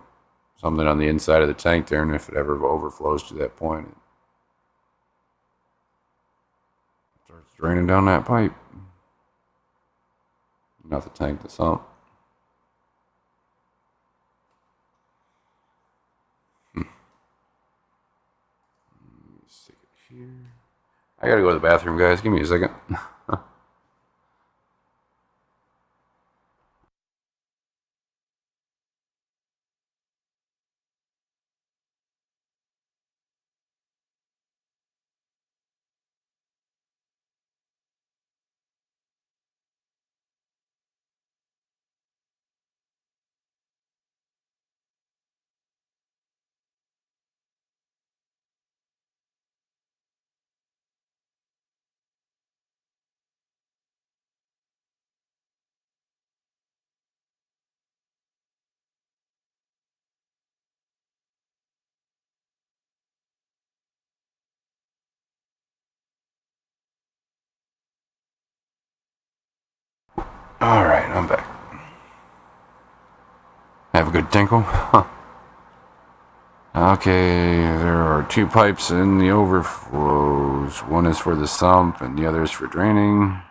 something on the inside of the tank there, and if it ever overflows to that point, it starts draining down that pipe. Not the tank, the sump. Stick it here. I gotta go to the bathroom, guys. Give me a second. All right, I'm back. Have a good tinkle. Okay, there are two pipes in the overflows. One is for the sump and the other is for draining.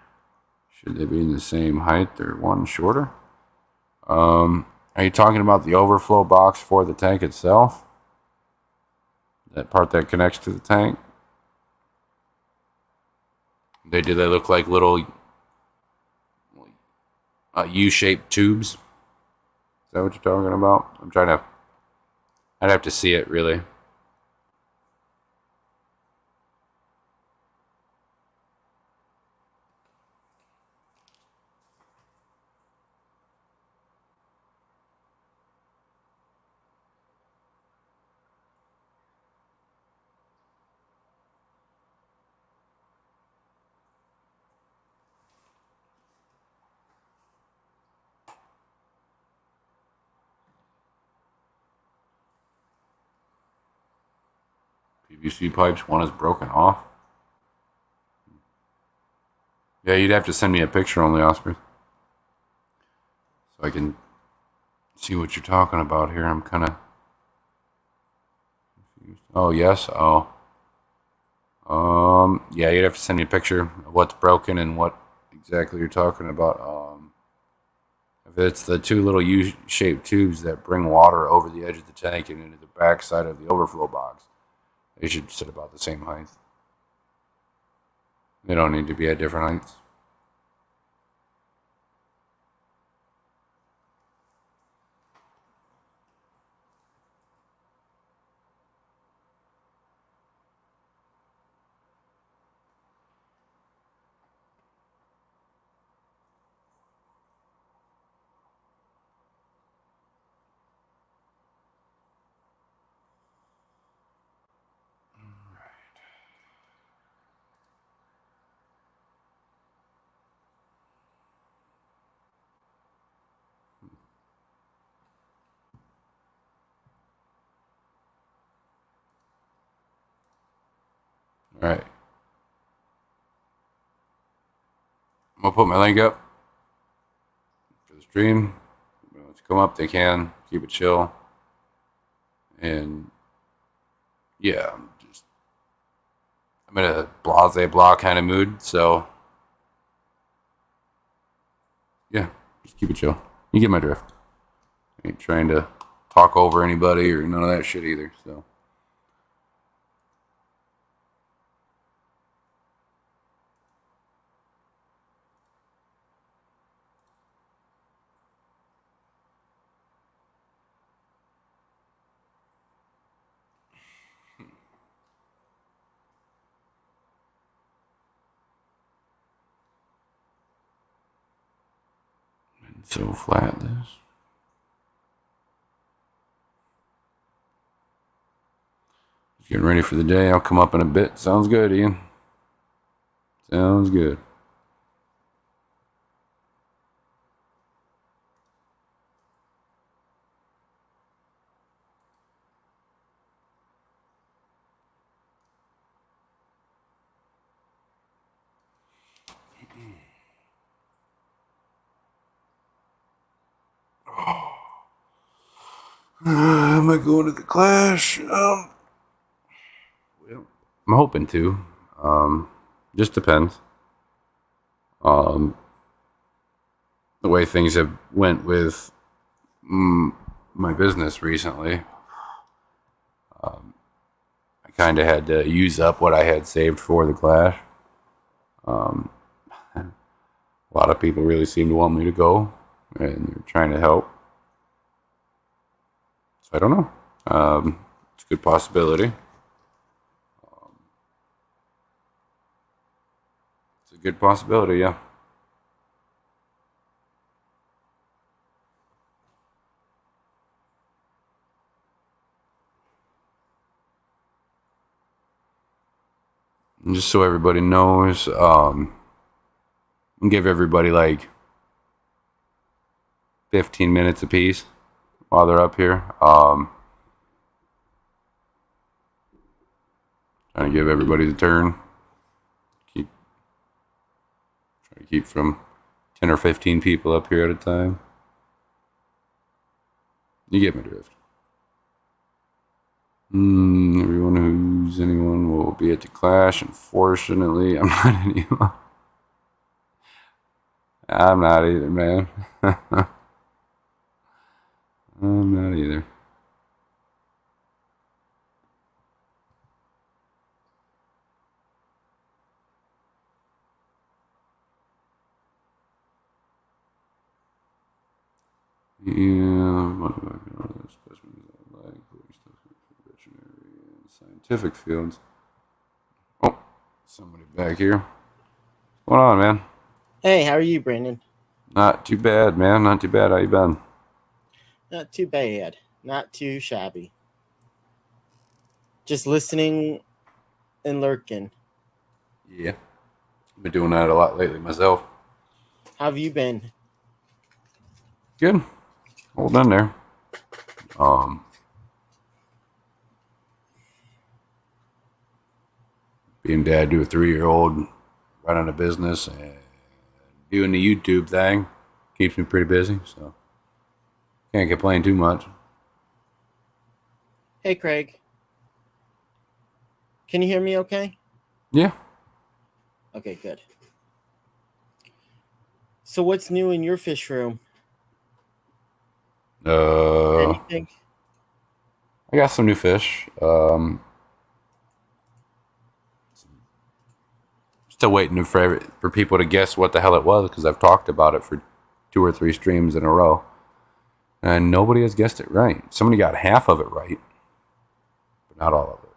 Should they be in the same height or one shorter? Are you talking about the overflow box for the tank itself? That part that connects to the tank? Do they look like little U-shaped tubes? Is that what you're talking about? I'd have to see it really. PVC pipes, one is broken off. Yeah, you'd have to send me a picture only, Oscar, so I can see what you're talking about here. I'm kind of confused. Oh, yes. Oh. Yeah, you'd have to send me a picture of what's broken and what exactly you're talking about. If it's the two little U-shaped tubes that bring water over the edge of the tank and into the back side of the overflow box, they should sit about the same height. They don't need to be at different heights. All right. I'm going to put my link up for the stream. If they want to come up, they can. Keep it chill. And yeah, I'm in a blase blah kind of mood, so yeah, just keep it chill. You get my drift. Ain't trying to talk over anybody or none of that shit either. So. So flat this. Getting ready for the day. I'll come up in a bit. Sounds good, Ian. Sounds good. Am I going to the Clash? Well, I'm hoping to. Just depends. The way things have went with my business recently. I kind of had to use up what I had saved for the Clash. A lot of people really seem to want me to go, and they're trying to help. So I don't know. It's a good possibility. It's a good possibility, yeah. And just so everybody knows, give everybody like 15 minutes apiece while they're up here. Trying to give everybody the turn. Try to keep from 10 or 15 people up here at a time. You get my drift. Anyone will be at the Clash. Unfortunately, I'm not anyone. I'm not either, man. I'm not either. Yeah, scientific fields. Oh, somebody back here. What's going on, man? Hey, how are you, Brandon? Not too bad, man. Not too bad. How you been? Not too bad. Not too shabby. Just listening and lurking. Yeah. I've been doing that a lot lately myself. How have you been? Good. Hold in there. Being dad to a 3-year-old, running a business, and doing the YouTube thing keeps me pretty busy, so can't complain too much. Hey, Craig. Can you hear me okay? Yeah. Okay, good. So what's new in your fish room? Anything? I got some new fish. Still waiting for people to guess what the hell it was because I've talked about it for 2 or 3 streams in a row, and nobody has guessed it right. Somebody got half of it right, but not all of it.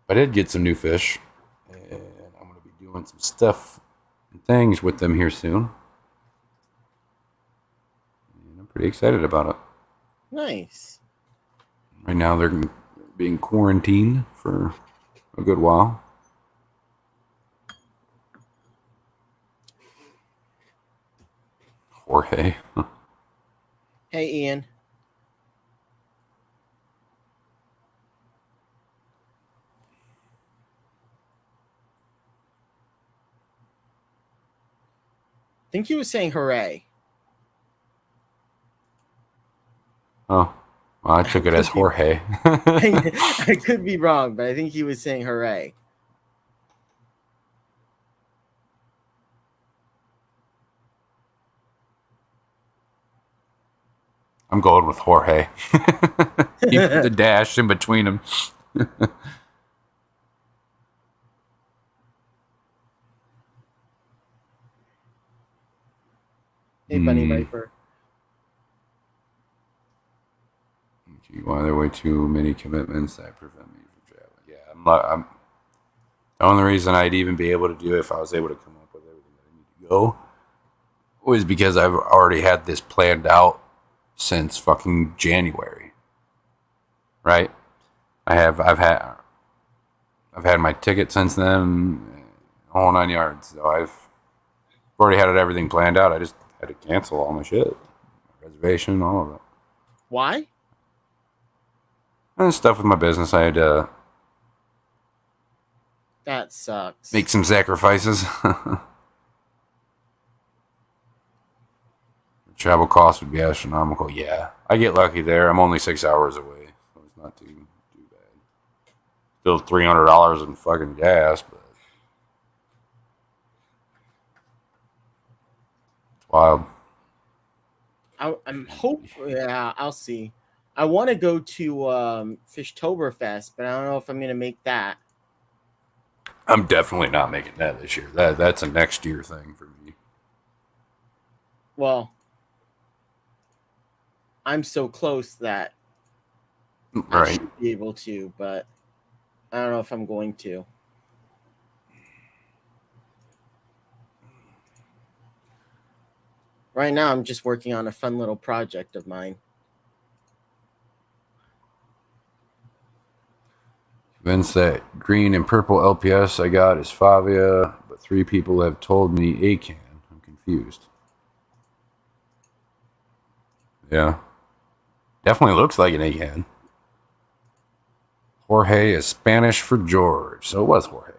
I did get some new fish, and I'm going to be doing some stuff and things with them here soon. And I'm pretty excited about it. Nice. Right now, they're being quarantined for a good while. Jorge. Hey, Ian. I think he was saying hooray. Oh, well, I took it as Jorge. I could be wrong, but I think he was saying hooray. I'm going with Jorge. He put the dash in between them. Hey, Bunny Viper. Why are there way too many commitments that prevent me from traveling? Yeah, I'm the only reason I'd even be able to do it if I was able to come up with everything that I need to go was because I've already had this planned out since fucking January. Right? I've had my ticket since then, whole 9 yards. So I've already had everything planned out. I just had to cancel all my shit, reservation, all of it. Why? And stuff with my business. I had to That sucks. make some sacrifices. Travel costs would be astronomical. Yeah, I get lucky there. I'm only 6 hours away, so it's not too bad. Still $300 in fucking gas, but it's wild. I'm hopeful. Yeah, I'll see. I want to go to Fishtoberfest, but I don't know if I'm going to make that. I'm definitely not making that this year. That's a next year thing for me. Well, I'm so close that I Right. should be able to, but I don't know if I'm going to. Right now, I'm just working on a fun little project of mine. Vince, that green and purple LPS I got is Favia, but 3 people have told me Acan. I'm confused. Yeah. Definitely looks like an Acan. Jorge is Spanish for George, so it was Jorge.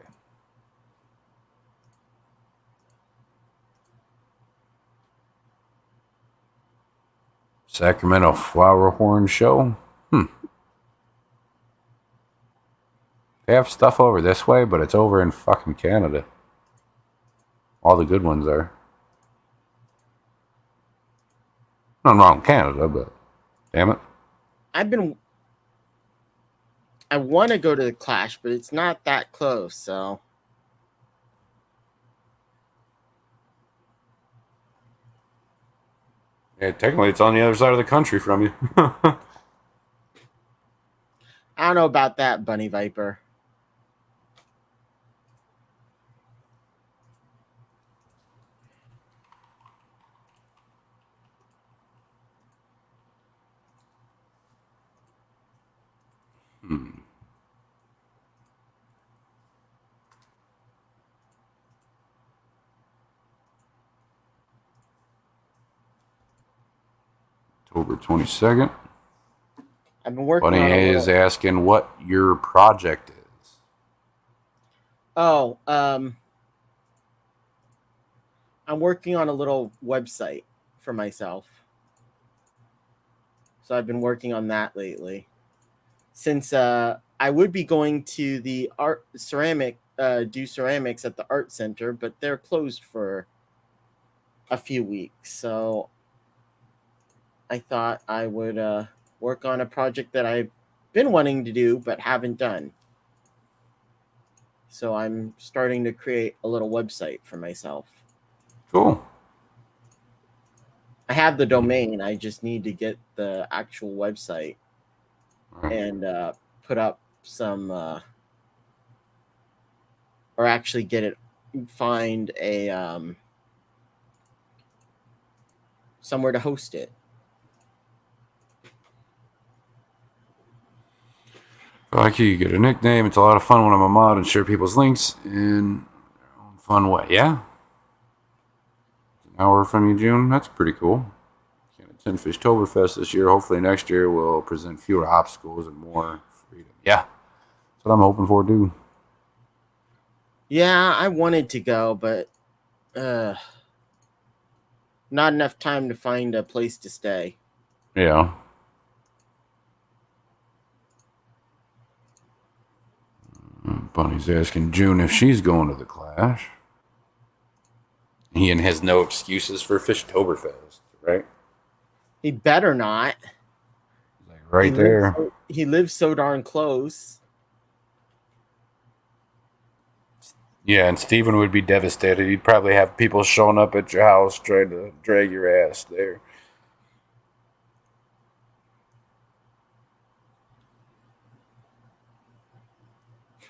Sacramento Flower Horn Show? They have stuff over this way, but it's over in fucking Canada. All the good ones are. Nothing wrong with Canada, but damn it. I want to go to the Clash, but it's not that close, so. Yeah, technically it's on the other side of the country from you. I don't know about that, Bunny Viper. October 22nd. I've been working Bunny on is asking what your project is. Oh, I'm working on a little website for myself. So I've been working on that lately. Since I would be going to the do ceramics at the art center, but they're closed for a few weeks. So I thought I would work on a project that I've been wanting to do but haven't done. So I'm starting to create a little website for myself. Cool. I have the domain. I just need to get the actual website and put up some, or actually find a somewhere to host it. Like you get a nickname. It's a lot of fun when I'm a mod and share people's links in their own fun way. Yeah. An hour from you, June. That's pretty cool. Can't attend Fishtoberfest this year. Hopefully next year we'll present fewer obstacles and more freedom. Yeah. That's what I'm hoping for, too. Yeah, I wanted to go, but not enough time to find a place to stay. Yeah. Bunny's asking June if she's going to the Clash. Ian has no excuses for Fishtoberfest, right? He better not. Like right there. He lives so darn close. Yeah, and Steven would be devastated. He'd probably have people showing up at your house trying to drag your ass there.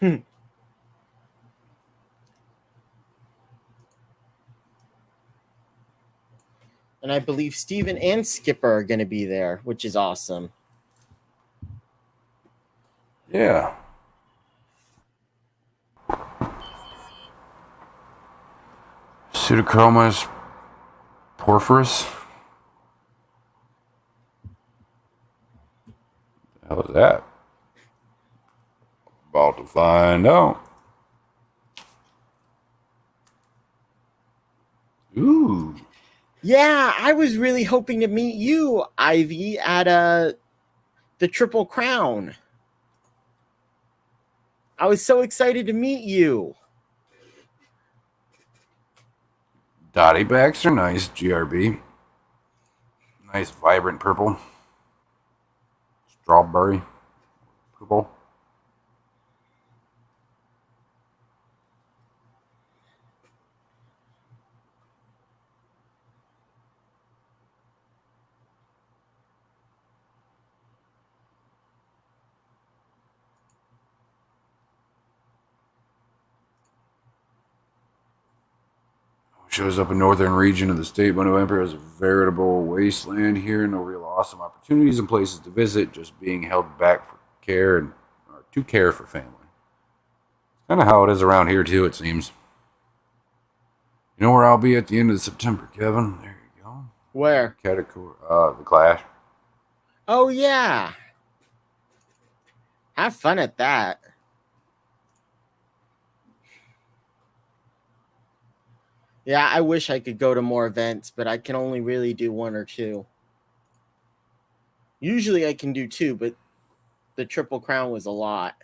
And I believe Steven and Skipper are going to be there, which is awesome. Yeah. Pseudochromas porphyris. What the hell is that? About to find out. Ooh. Yeah, I was really hoping to meet you, Ivy, at the Triple Crown. I was so excited to meet you. Dotty backs are nice, GRB. Nice vibrant purple. Strawberry purple. Shows up in northern region of the state. November is a veritable wasteland here. No real awesome opportunities and places to visit. Just being held back for care and or to care for family. Kind of how it is around here too. It seems. You know where I'll be at the end of September, Kevin? There you go. Where? The Clash. Oh yeah. Have fun at that. Yeah, I wish I could go to more events, but I can only really do one or two. Usually I can do two, but the Triple Crown was a lot.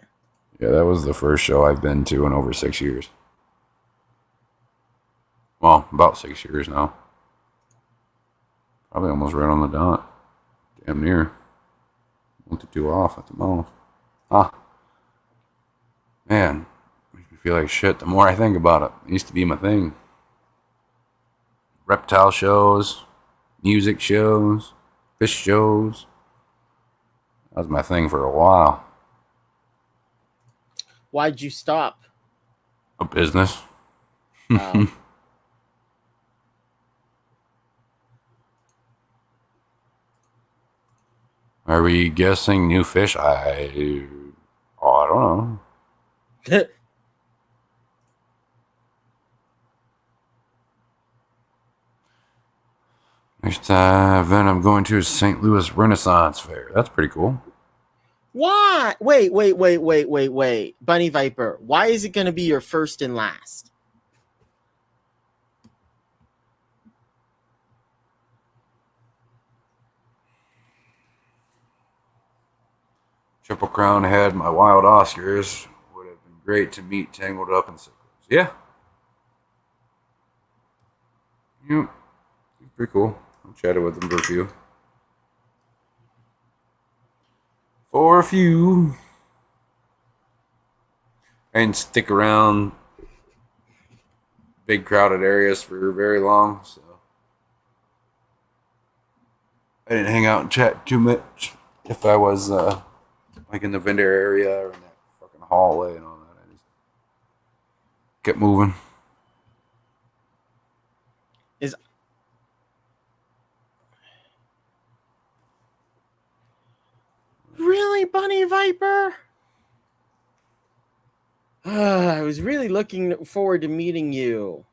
Yeah, that was the first show I've been to in over 6 years. Well, about 6 years now. Probably almost right on the dot. Damn near. 1 to 2 off at the most. Ah. Man, makes me feel like shit the more I think about it. It used to be my thing. Reptile shows, music shows, fish shows. That was my thing for a while. Why'd you stop? A business. Are we guessing new fish? I don't know. Next event I'm going to is St. Louis Renaissance Fair. That's pretty cool. Why? Wait. Bunny Viper, why is it going to be your first and last? Triple Crown had my wild Oscars. Would have been great to meet tangled up in circles. Yeah. Yep. Pretty cool. I chatted with them for a few. I didn't stick around big crowded areas for very long, so I didn't hang out and chat too much. If I was like in the vendor area or in that fucking hallway and all that, I just kept moving. Is really Bunny Viper? I was really looking forward to meeting you.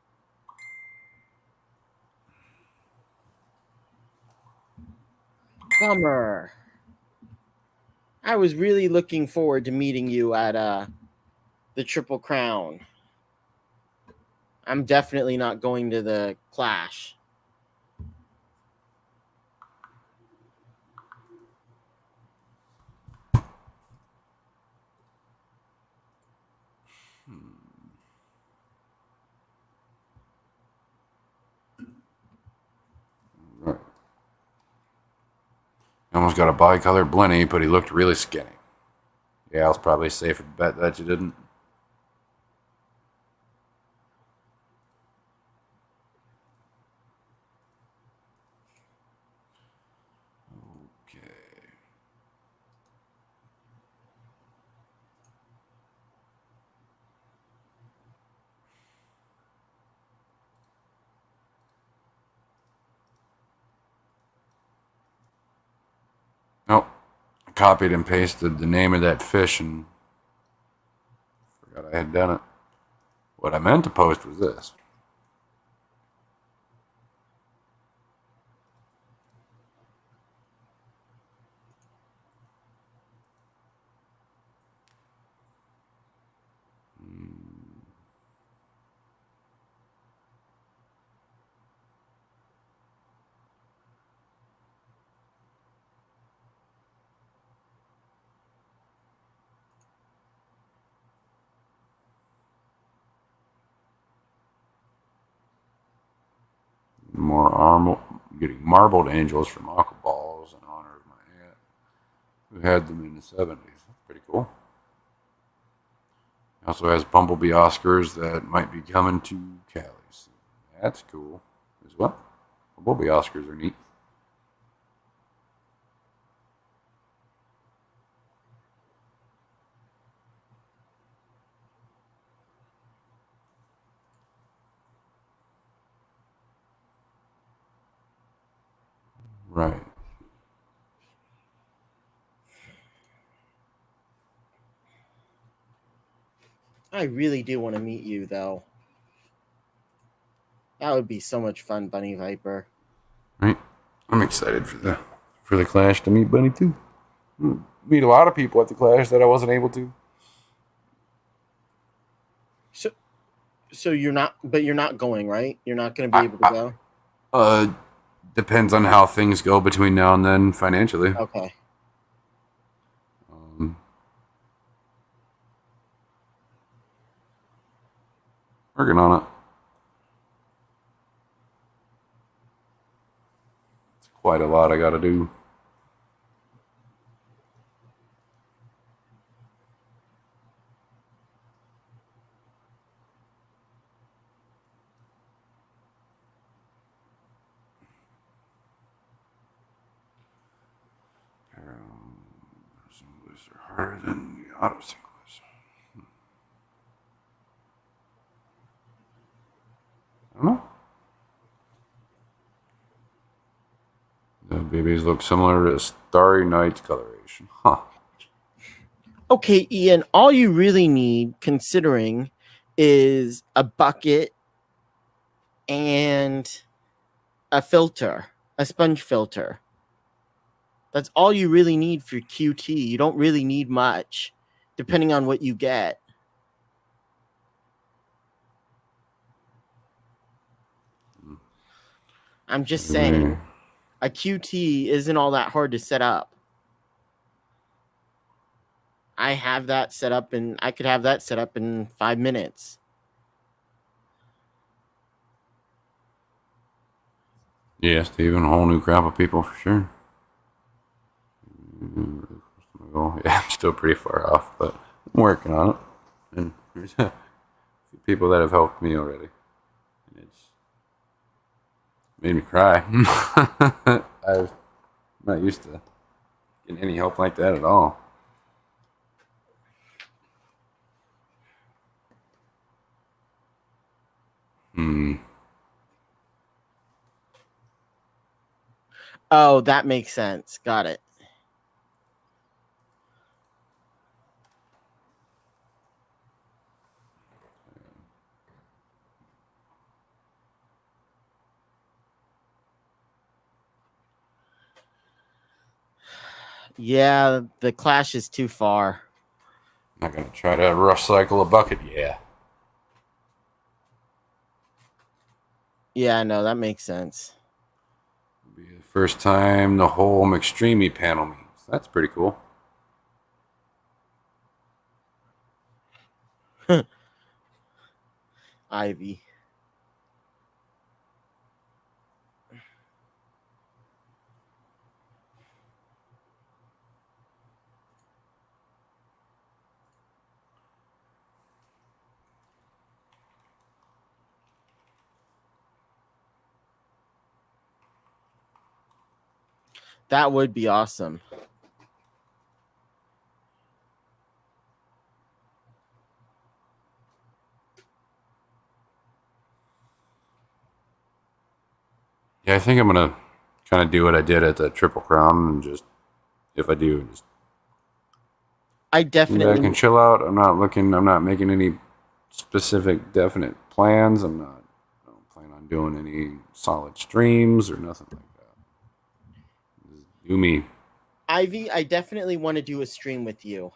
Bummer. I was really looking forward to meeting you at the Triple Crown. I'm definitely not going to the Clash. Right. Almost got a bicolor Blenny, but he looked really skinny. Yeah, I was probably safer to bet that you didn't. Okay. Nope. I copied and pasted the name of that fish and forgot I had done it. What I meant to post was this. Getting marbled angels from Aqua Balls in honor of my aunt, who had them in the 70s. That's pretty cool. Also has Bumblebee Oscars that might be coming to Cali soon. That's cool as well. Bumblebee Oscars are neat. Right. I really do want to meet you, though. That would be so much fun, Bunny Viper. Right. I'm excited for the Clash to meet Bunny too. Meet a lot of people at the Clash that I wasn't able to. So you're not going, right? You're not going to be able to go. Depends on how things go between now and then financially. Okay. Working on it. It's quite a lot I got to do. Singlers are harder than the auto singlers. I don't know. The BBs look similar to Starry Night's coloration. Huh. Okay, Ian, all you really need, considering, is a bucket and a filter, a sponge filter. That's all you really need for QT. You don't really need much, depending on what you get. I'm just saying, a QT isn't all that hard to set up. I have that set up, and I could have that set up in 5 minutes. Yeah, Steven, a whole new crop of people for sure. Yeah, I'm still pretty far off, but I'm working on it. And there's a few people that have helped me already. And it's made me cry. I'm not used to getting any help like that at all. Oh, that makes sense. Got it. Yeah, the Clash is too far. I'm not going to try to rush cycle a bucket. Yeah. Yeah, no, that makes sense. It'll be the first time the whole McStreamy panel meets. That's pretty cool. Ivy. That would be awesome. Yeah, I think I'm gonna kind of do what I did at the Triple Crown, and just if I do, just I sit back and definitely, chill out. I'm not looking. I'm not making any specific, definite plans. I don't plan on doing any solid streams or nothing like that. Just do me. Ivy, I definitely want to do a stream with you.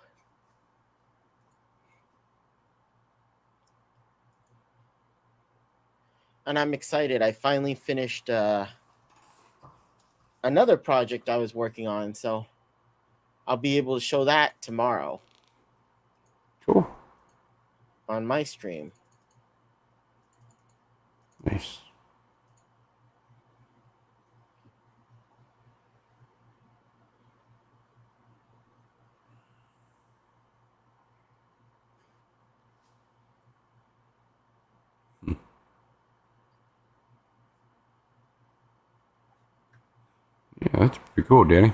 And I'm excited. I finally finished another project I was working on, so I'll be able to show that tomorrow Cool. on my stream. Nice. Yeah, that's pretty cool, Danny.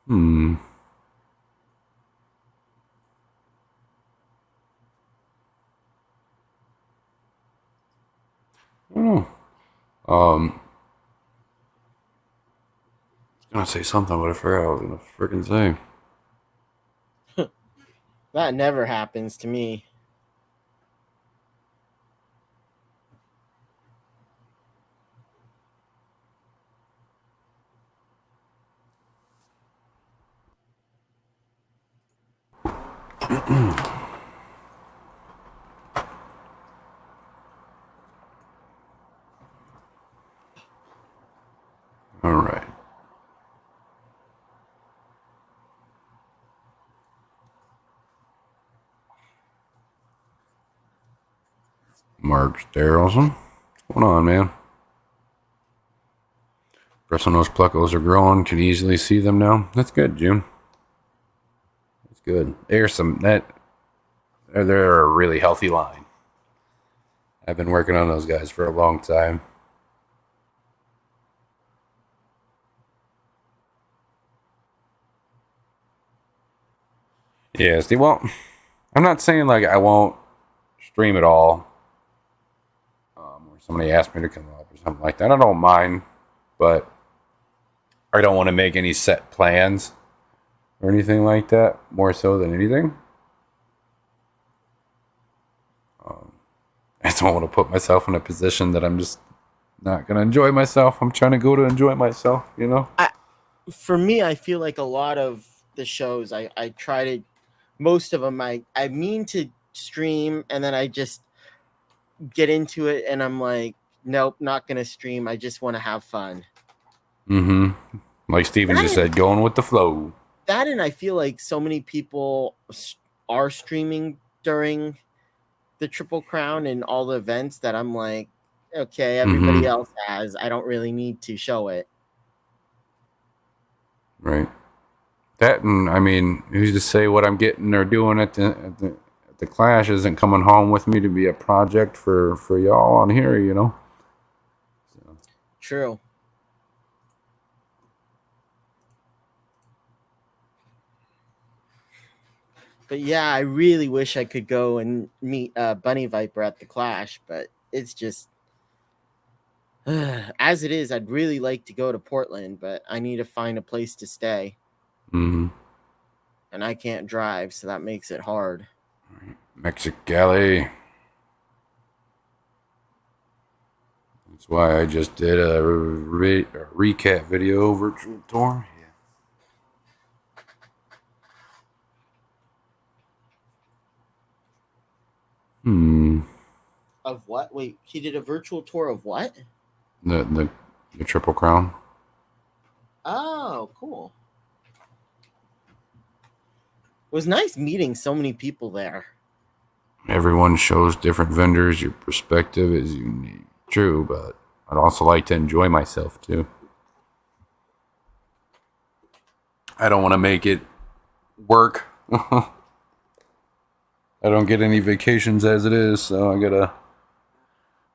Hmm. I don't know. I was gonna say something, but I forgot what I was gonna freaking say. That never happens to me. All right. Mark Darrelson. What's going on, man? Press on those pluckles are growing. Can easily see them now. That's good, Jim. That's good. There's some that. They're a really healthy line. I've been working on those guys for a long time. Yeah, Steve. Well, I'm not saying like I won't stream at all. Or somebody asked me to come up or something like that. I don't mind, but I don't want to make any set plans or anything like that. More so than anything, I don't want to put myself in a position that I'm just not gonna enjoy myself. I'm trying to go to enjoy myself, you know. For me, I feel like a lot of the shows I try to, most of them I mean to stream, and then I just get into it and I'm like, nope, not gonna stream. I just want to have fun. Mm-hmm. Like Steven That just and, said, going with the flow. that and I feel like so many people are streaming during the Triple Crown and all the events that I'm like, okay, everybody Mm-hmm. else has. I don't really need to show it. Right. That and I mean, who's to say what I'm getting or doing at the Clash isn't coming home with me to be a project for y'all on here, you know. So, True. But yeah, I really wish I could go and meet Bunny Viper at the Clash, but it's just as it is. I'd really like to go to Portland, but I need to find a place to stay, mm-hmm. and I can't drive, so that makes it hard. Mexicali. That's why I just did a recap video virtual tour. Yeah. Hmm. Of what? Wait, he did a virtual tour of what? The Triple Crown. Oh, cool. It was nice meeting so many people there. Everyone shows different vendors. Your perspective is unique. True, but I'd also like to enjoy myself too. I don't want to make it work I don't get any vacations as it is, so I gotta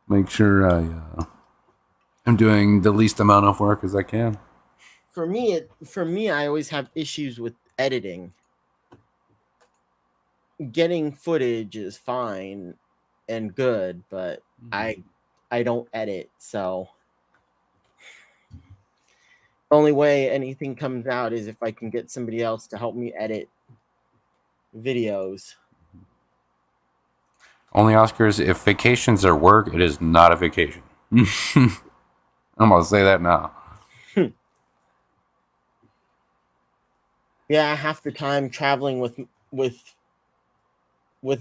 make sure I'm doing the least amount of work as I can. For me, I always have issues with editing. Getting footage is fine and good, but I don't edit, so the only way anything comes out is if I can get somebody else to help me edit videos. Only Oscars, if vacations are work, it is not a vacation. I'm gonna say that now. Yeah, half the time traveling with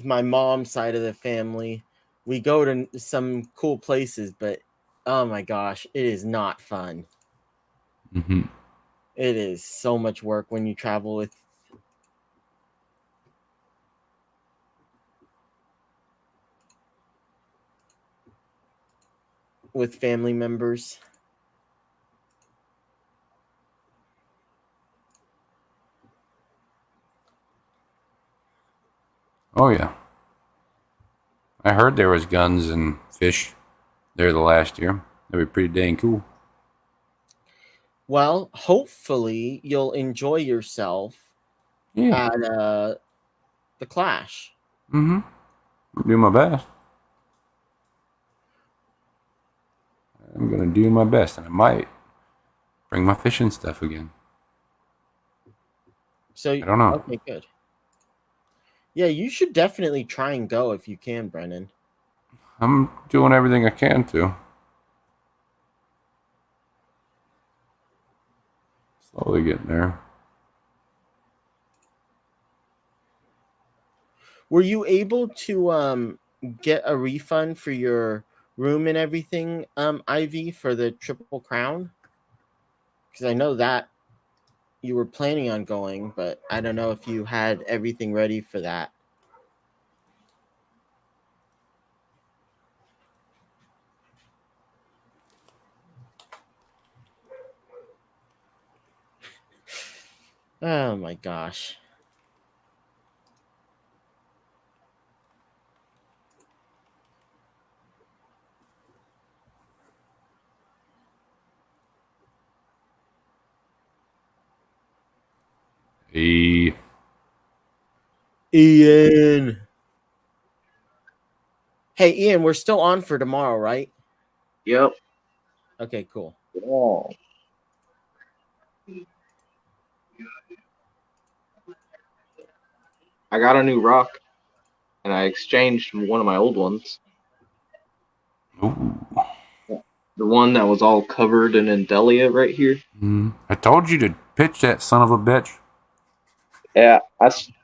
my mom's side of the family, we go to some cool places, but oh my gosh, it is not fun. Mm-hmm. It is so much work when you travel with family members. Oh yeah, I heard there was guns and fish there the last year. That'd be pretty dang cool. Well, hopefully you'll enjoy yourself Yeah. at the Clash. Mm-hmm. I'm doing my best. I'm gonna do my best, and I might bring my fishing stuff again. So I don't know. okay, good. Yeah, you should definitely try and go if you can, Brennan. I'm doing everything I can to. Slowly getting there. Were you able to get a refund for your room and everything, Ivy, for the Triple Crown? Because I know that you were planning on going, but I don't know if you had everything ready for that. Oh my gosh. Hey. Ian. Hey, Ian, we're still on for tomorrow, right? Yep. Okay, cool. Oh. I got a new rock, and I exchanged one of my old ones. Ooh. The one that was all covered in Endelia right here. I told you to pitch that son of a bitch. Yeah,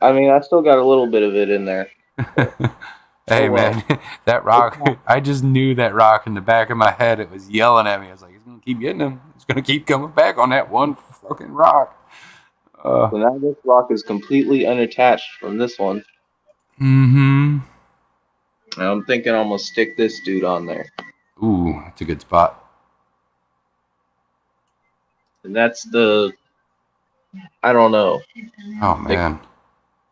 I mean, I still got a little bit of it in there. Hey Oh, well. man, that rock. I just knew that rock in the back of my head. It was yelling at me. I was like, "It's gonna keep getting him. It's gonna keep coming back on that one fucking rock." So now this rock is completely unattached from this one. Mm-hmm. And I'm thinking I'm gonna stick this dude on there. Ooh, that's a good spot. And that's the, I don't know. Oh man.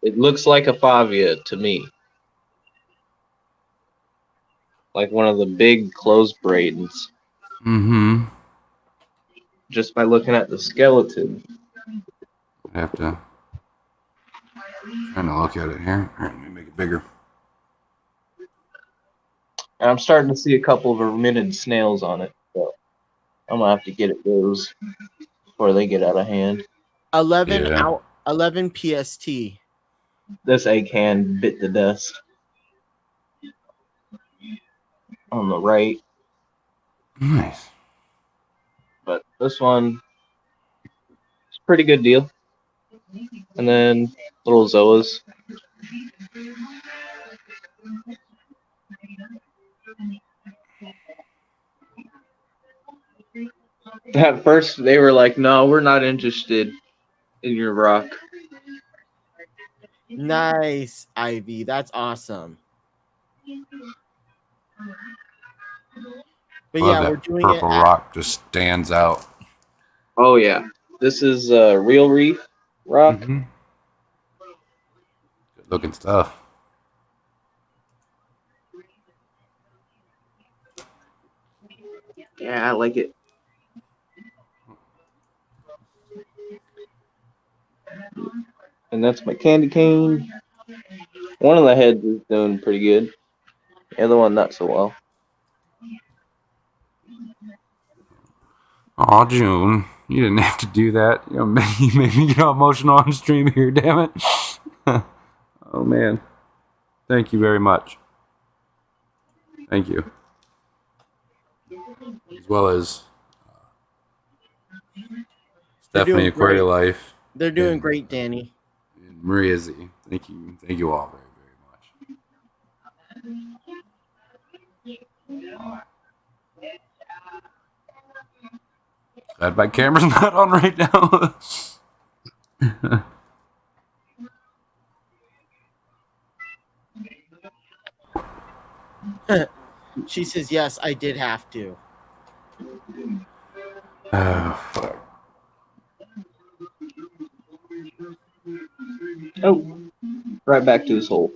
It looks like a Favia to me. Like one of the big closed braids. Mm-hmm. Just by looking at the skeleton. I have to trying to look at it here. All right, let me make it bigger. And I'm starting to see a couple of vermilion snails on it. So I'm gonna have to get at those before they get out of hand. 11 Yeah. out 11 PST. This egg hand bit the dust. On the right. Nice. But this one is a pretty good deal. And then little Zoas. At first they were like, no, we're not interested in your rock. Nice, Ivy. That's awesome. But Love yeah, that we're doing it purple at, rock just stands out. Oh yeah. This is a real reef rock. Mm-hmm. looking stuff. Yeah, I like it. And that's my candy cane. One of the heads is doing pretty good. The other one not so well. Aw, June, you didn't have to do that. You know, you made me get all emotional on stream here, damn it. Oh, man. Thank you very much. Thank you. As well as Stephanie doing great. Aquarialife They're doing great, Danny. and Maria Z. Thank you. Thank you all very, very much. Glad my camera's not on right now. She says, yes, I did have to. Oh, fuck. Oh, right back to his hole.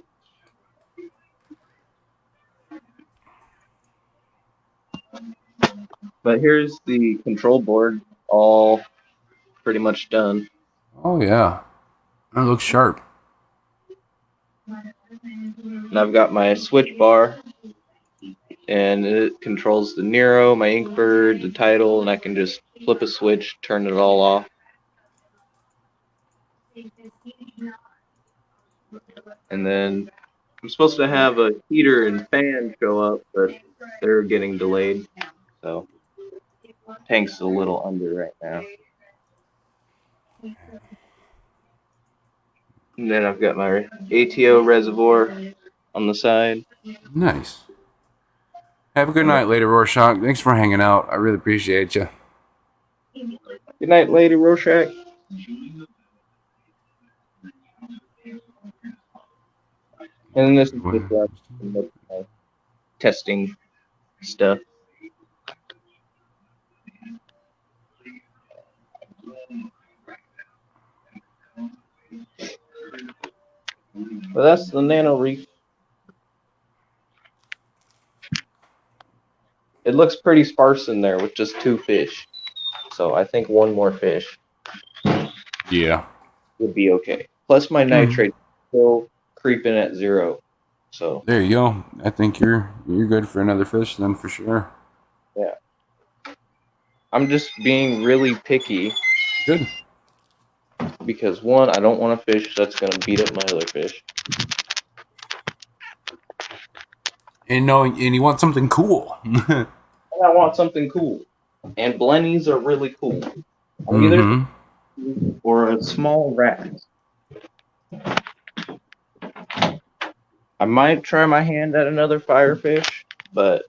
But here's the control board, all pretty much done. Oh, yeah. That looks sharp. And I've got my switch bar, and it controls the Nero, my Inkbird, the title, and I can just flip a switch, turn it all off. And then I'm supposed to have a heater and fan show up, but they're getting delayed. So tank's a little under right now. And then I've got my ATO reservoir on the side. Nice. Have a good night, Lady Rorschach. Thanks for hanging out. I really appreciate you. Good night, Lady Rorschach. And this is just testing stuff. But that's the Nano Reef. It looks pretty sparse in there with just 2 fish. So I think one more fish Yeah. would be okay. Plus my nitrate still creeping at 0. So There you go. I think you're good for another fish then for sure. yeah. I'm just being really picky Good. because one, I don't want a fish that's gonna beat up my other fish. And you want something cool. And I want something cool. And blennies are really cool. Either or a small rat. I might try my hand at another firefish, but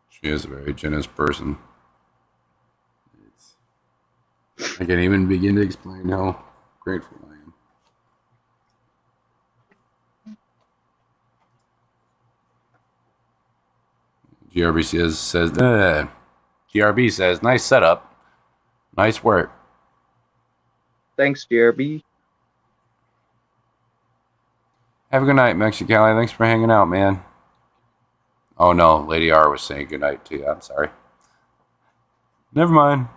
She is a very generous person. I can't even begin to explain how grateful I am. GRB says, nice setup. Nice work. thanks, JRB. Have a good night, Mexicali. Thanks for hanging out, man. Oh no, Lady R was saying good night to you. I'm sorry. Never mind.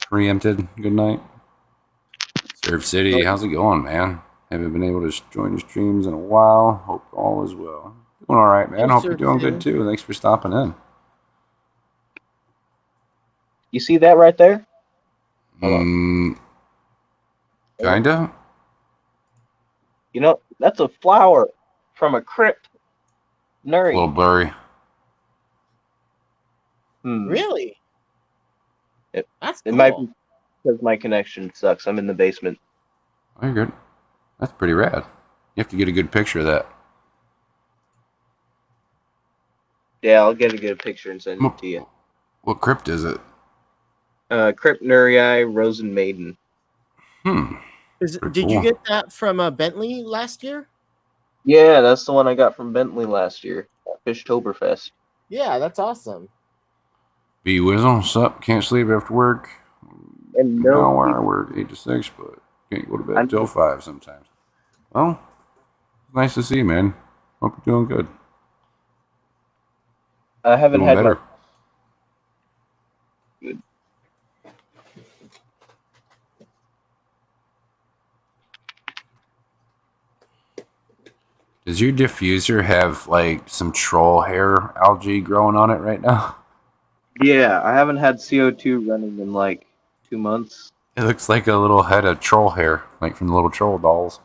Preempted. Good night. Surf City, how's it going, man? Haven't been able to join your streams in a while. Hope all is well. Doing all right, man. Hey, Hope you're Surf doing City. good too. Thanks for stopping in. You see that right there? Kinda. You know, that's a flower from a crypt. A little blurry. Really? That's cool. It might be because my connection sucks. I'm in the basement. Oh, you're good. That's pretty rad. You have to get a good picture of that. Yeah, I'll get a good picture and send it to you. What crypt is it? Crypt Nurii Rosen Maiden. Did you get that from Bentley last year? Yeah, that's the one I got from Bentley last year at Fishtoberfest. Yeah, that's awesome. B Wizzle, sup? Can't sleep after work. And No, no, where I work 8 to 6, but can't go to bed I'm- till 5 sometimes. Well, it's nice to see, man. Hope you're doing good. I haven't Doing had better. Does your diffuser have like some troll hair algae growing on it right now? Yeah, I haven't had CO2 running in like 2 months. It looks like a little head of troll hair, like from the little troll dolls.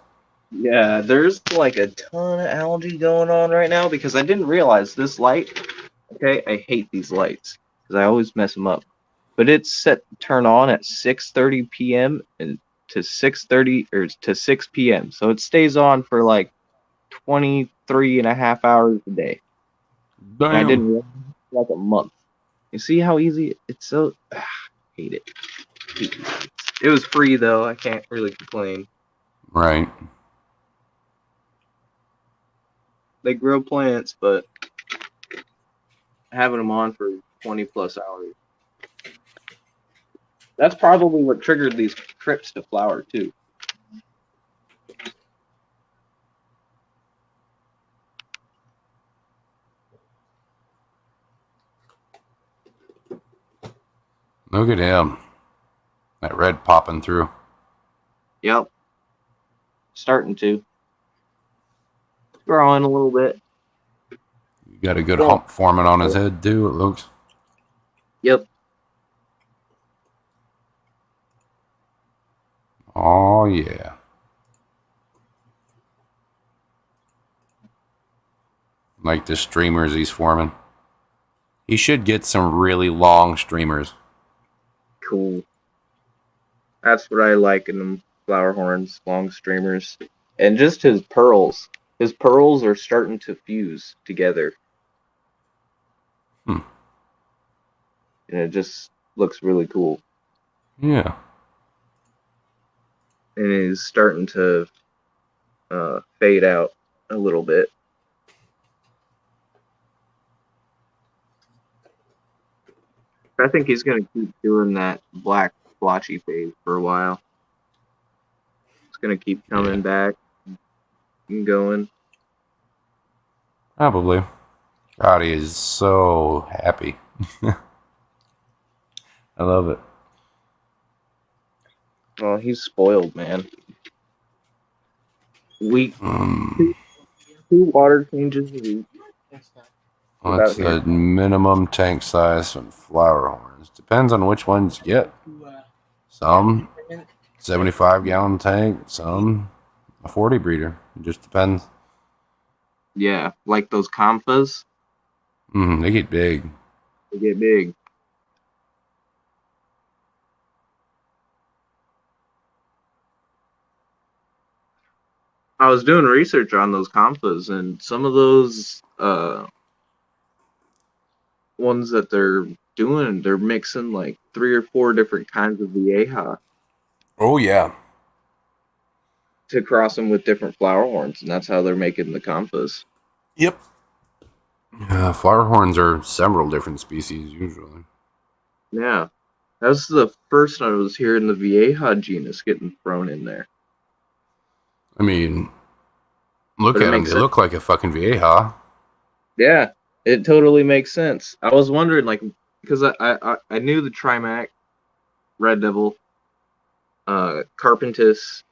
Yeah, there's like a ton of algae going on right now because I didn't realize this light. Okay, I hate these lights because I always mess them up. But it's set to turn on at 6:30 p.m. and to 6:30 or to 6 p.m. So it stays on for like 23 and a half hours a day. And I didn't Damn. realize it was like a month. You see how easy it's so hate it. It was free though. I can't really complain. Right. They grow plants, but having them on for 20 plus hours. That's probably what triggered these trips to flower too. Look at him. That red popping through. Yep. Starting to. Growing a little bit. You got a good Well- hump forming on his head too, it looks. Yep. Oh yeah. Like the streamers he's forming. He should get some really long streamers. Cool. That's what I like in them flower horns, long streamers. And just his pearls. His pearls are starting to fuse together. Hmm. And it just looks really cool. Yeah. And he's starting to fade out a little bit. I think he's going to keep doing that black blotchy phase for a while. It's going to keep coming back and going. Probably. God, he is so happy. I love it. Well, he's spoiled, man. Week Mm. 2 water changes a week. What's About the minimum tank size on flower horns? Depends on which ones you get. Some 75-gallon tank, some a 40 breeder. It just depends. Yeah, like those comfas, They get big. they get big. I was doing research on those comfas, and some of those ones that they're doing, they're mixing like 3 or 4 different kinds of Vieja Oh yeah. to cross them with different flower horns, and that's how they're making the comfas. Yep. Flower horns are several different species usually. Yeah, that was the first I was hearing the Vieja genus getting thrown in there. I mean, look But it at them. makes They sense. look like a fucking Vieja. Yeah, it totally makes sense. I was wondering, like, because I knew the Trimac, Red Devil, Carpentus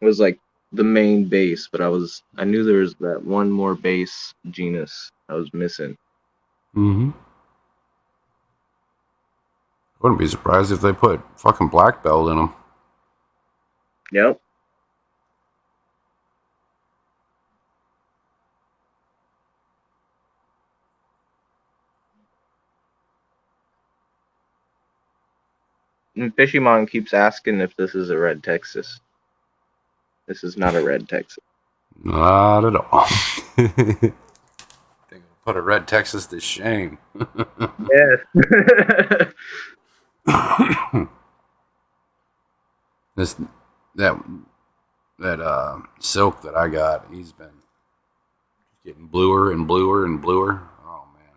was like the main base, but I knew there was that one more base genus I was missing. Mm-hmm. Wouldn't be surprised if they put fucking black belt in them. Yep. And Fishymon keeps asking if this is a red Texas. This is not a red Texas. Not at all. Think I'll put a red Texas to shame. Yes. This that silk that I got, he's getting bluer and bluer and bluer. Oh man,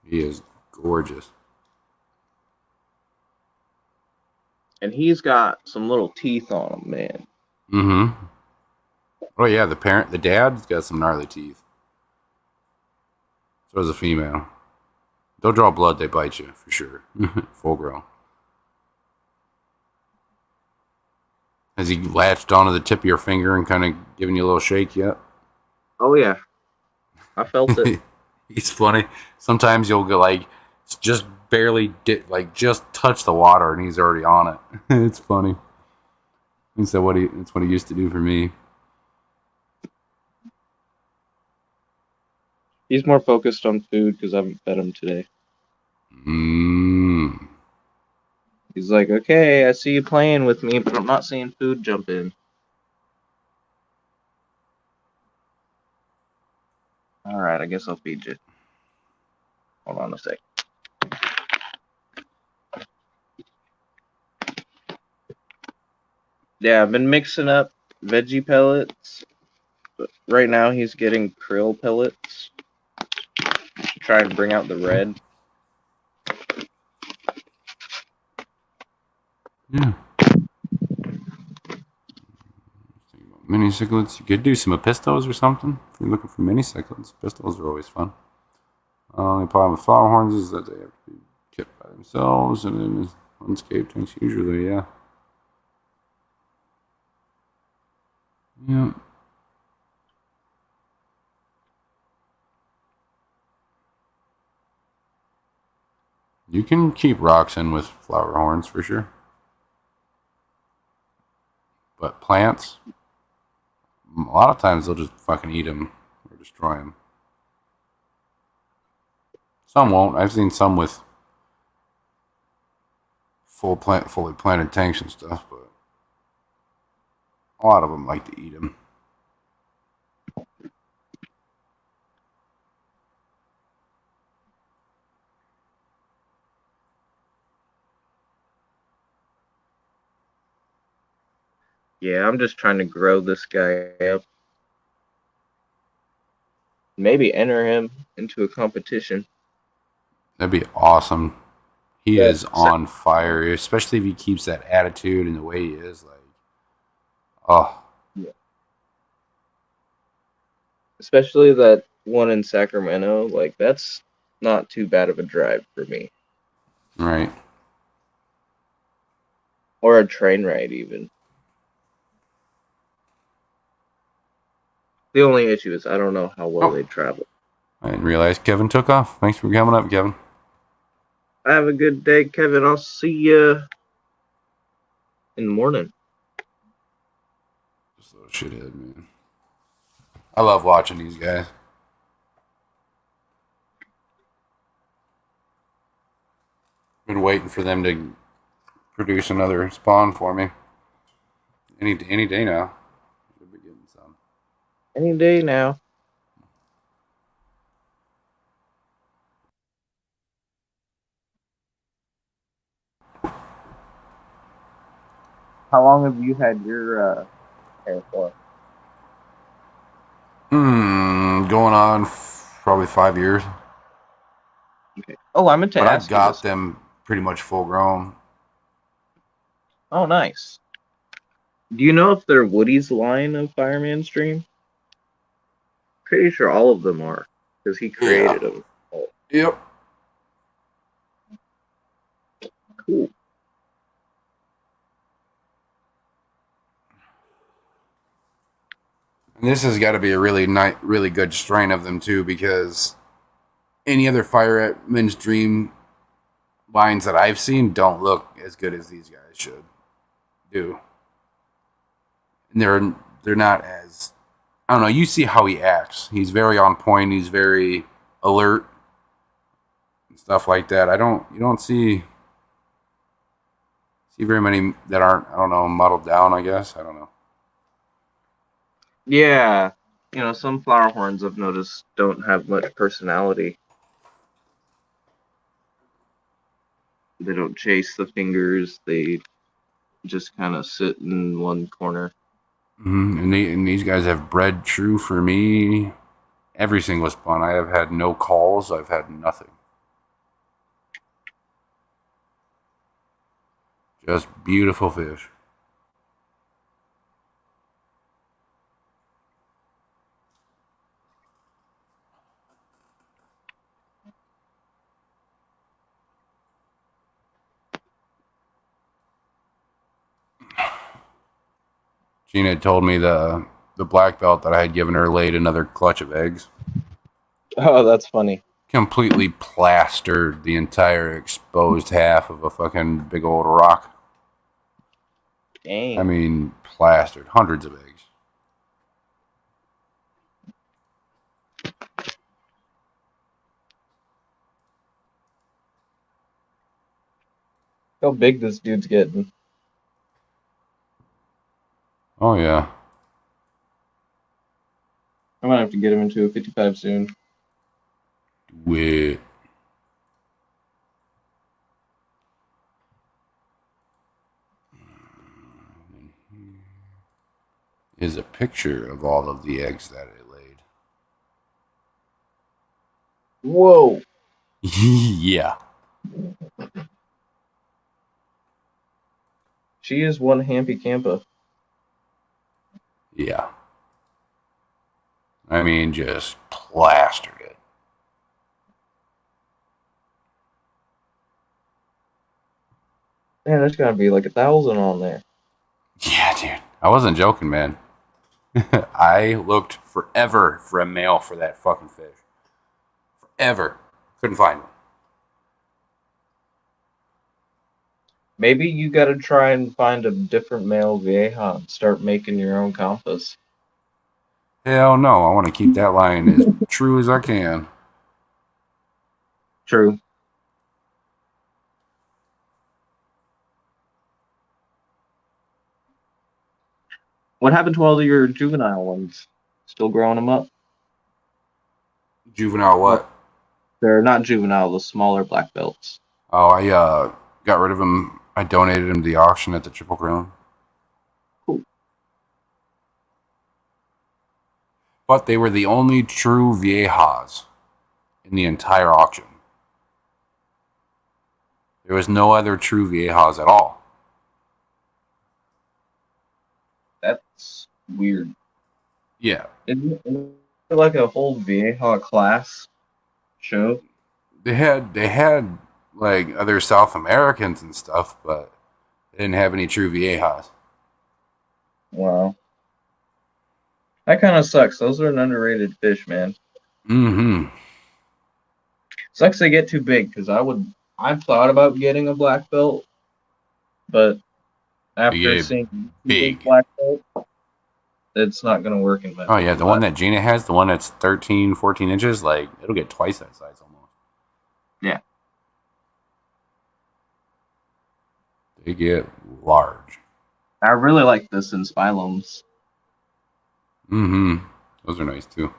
he is gorgeous. And he's got some little teeth on him, man. Mm-hmm. Oh yeah, the dad's got some gnarly teeth. So does a female. They'll draw blood, they bite you for sure. Full grown. Has he latched onto the tip of your finger and kind of giving you a little shake yet? Oh yeah, I felt it. He's funny. Sometimes you'll go like just barely just touch the water and he's already on it. It's funny. It's what he used to do for me. He's more focused on food because I haven't fed him today. Mm. He's like, okay, I see you playing with me, but I'm not seeing food jump in. All right, I guess I'll feed you. Hold on a sec. Yeah, I've been mixing up veggie pellets. But right now he's getting krill pellets to try and bring out the red. Yeah. Mini cichlids. You could do some epistos or something if you're looking for mini cichlids. Epistos are always fun. The problem with flower horns is that they have to be kept by themselves and in landscape tanks usually, yeah. Yeah. You can keep rocks in with flower horns for sure. But plants, a lot of times they'll just fucking eat them or destroy them. Some won't. I've seen some with fully planted tanks and stuff, but a lot of them like to eat them. Yeah, I'm just trying to grow this guy up. Maybe enter him into a competition. That'd be awesome. He Yeah. is on fire, especially if he keeps that attitude and the way he is. Like, oh, Yeah. Especially that one in Sacramento. Like, that's not too bad of a drive for me. right. Or a train ride, even. The only issue is I don't know how well they travel. I didn't realize Kevin took off. Thanks for coming up, Kevin. Have a good day, Kevin. I'll see you in the morning. This little shithead, man. I love watching these guys. Been waiting for them to produce another spawn for me. Any day now. Should be getting some. Any day now. How long have you had your hair for? Going on probably 5 years. Okay. Oh, I meant to But I ask you got this. them pretty much full grown. Oh, nice. Do you know if they're Woody's line of Fireman's Dream? Pretty sure all of them are, because he created them. Yep. Cool. And this has got to be a really good strain of them too, because any other Fireman's Dream lines that I've seen don't look as good as these guys should do. And they're not as, I don't know. You see how he acts. He's very on point. He's very alert and stuff like that. You don't see very many that aren't, I don't know, muddled down. I guess I don't know. Yeah. You know, some flower horns I've noticed don't have much personality. They don't chase the fingers. They just kind of sit in one corner. And these guys have bred true for me every single spawn. I have had no calls. I've had nothing. Just beautiful fish. Gina had told me the black belt that I had given her laid another clutch of eggs. Oh, that's funny. Completely plastered the entire exposed half of a fucking big old rock. Dang. I mean, plastered. Hundreds of eggs. How big this dude's getting. Oh, yeah. I might have to get him into a 55 soon. With is a picture of all of the eggs that it laid. Whoa. Yeah. She is one Hampy Campa. Yeah. I mean, just plastered it. Man, there's gotta be like 1,000 on there. Yeah, dude. I wasn't joking, man. I looked forever for a male for that fucking fish. Forever. Couldn't find one. Maybe you gotta try and find a different male Vieja and start making your own compass. Hell no. I want to keep that line as true as I can. True. What happened to all of your juvenile ones? Still growing them up? Juvenile what? They're not juvenile, the smaller black belts. Oh, I got rid of them. I donated them to the auction at the Triple Crown. Cool. But they were the only true Viejas in the entire auction. There was no other true Viejas at all. That's weird. Yeah. Isn't it like a whole Vieja class show? They had like other South Americans and stuff, but they didn't have any true Viejas. Wow. That kind of sucks. Those are an underrated fish, man. Mm-hmm. Sucks they get too big because I've thought about getting a black belt, but after get seeing big. big black belt, it's not gonna work in my. Oh yeah, the one that Gina has, the one that's 13, 14 inches, like it'll get twice that size almost. Yeah. They get large. I really like the Spilums, Mm-hmm. Those are nice too.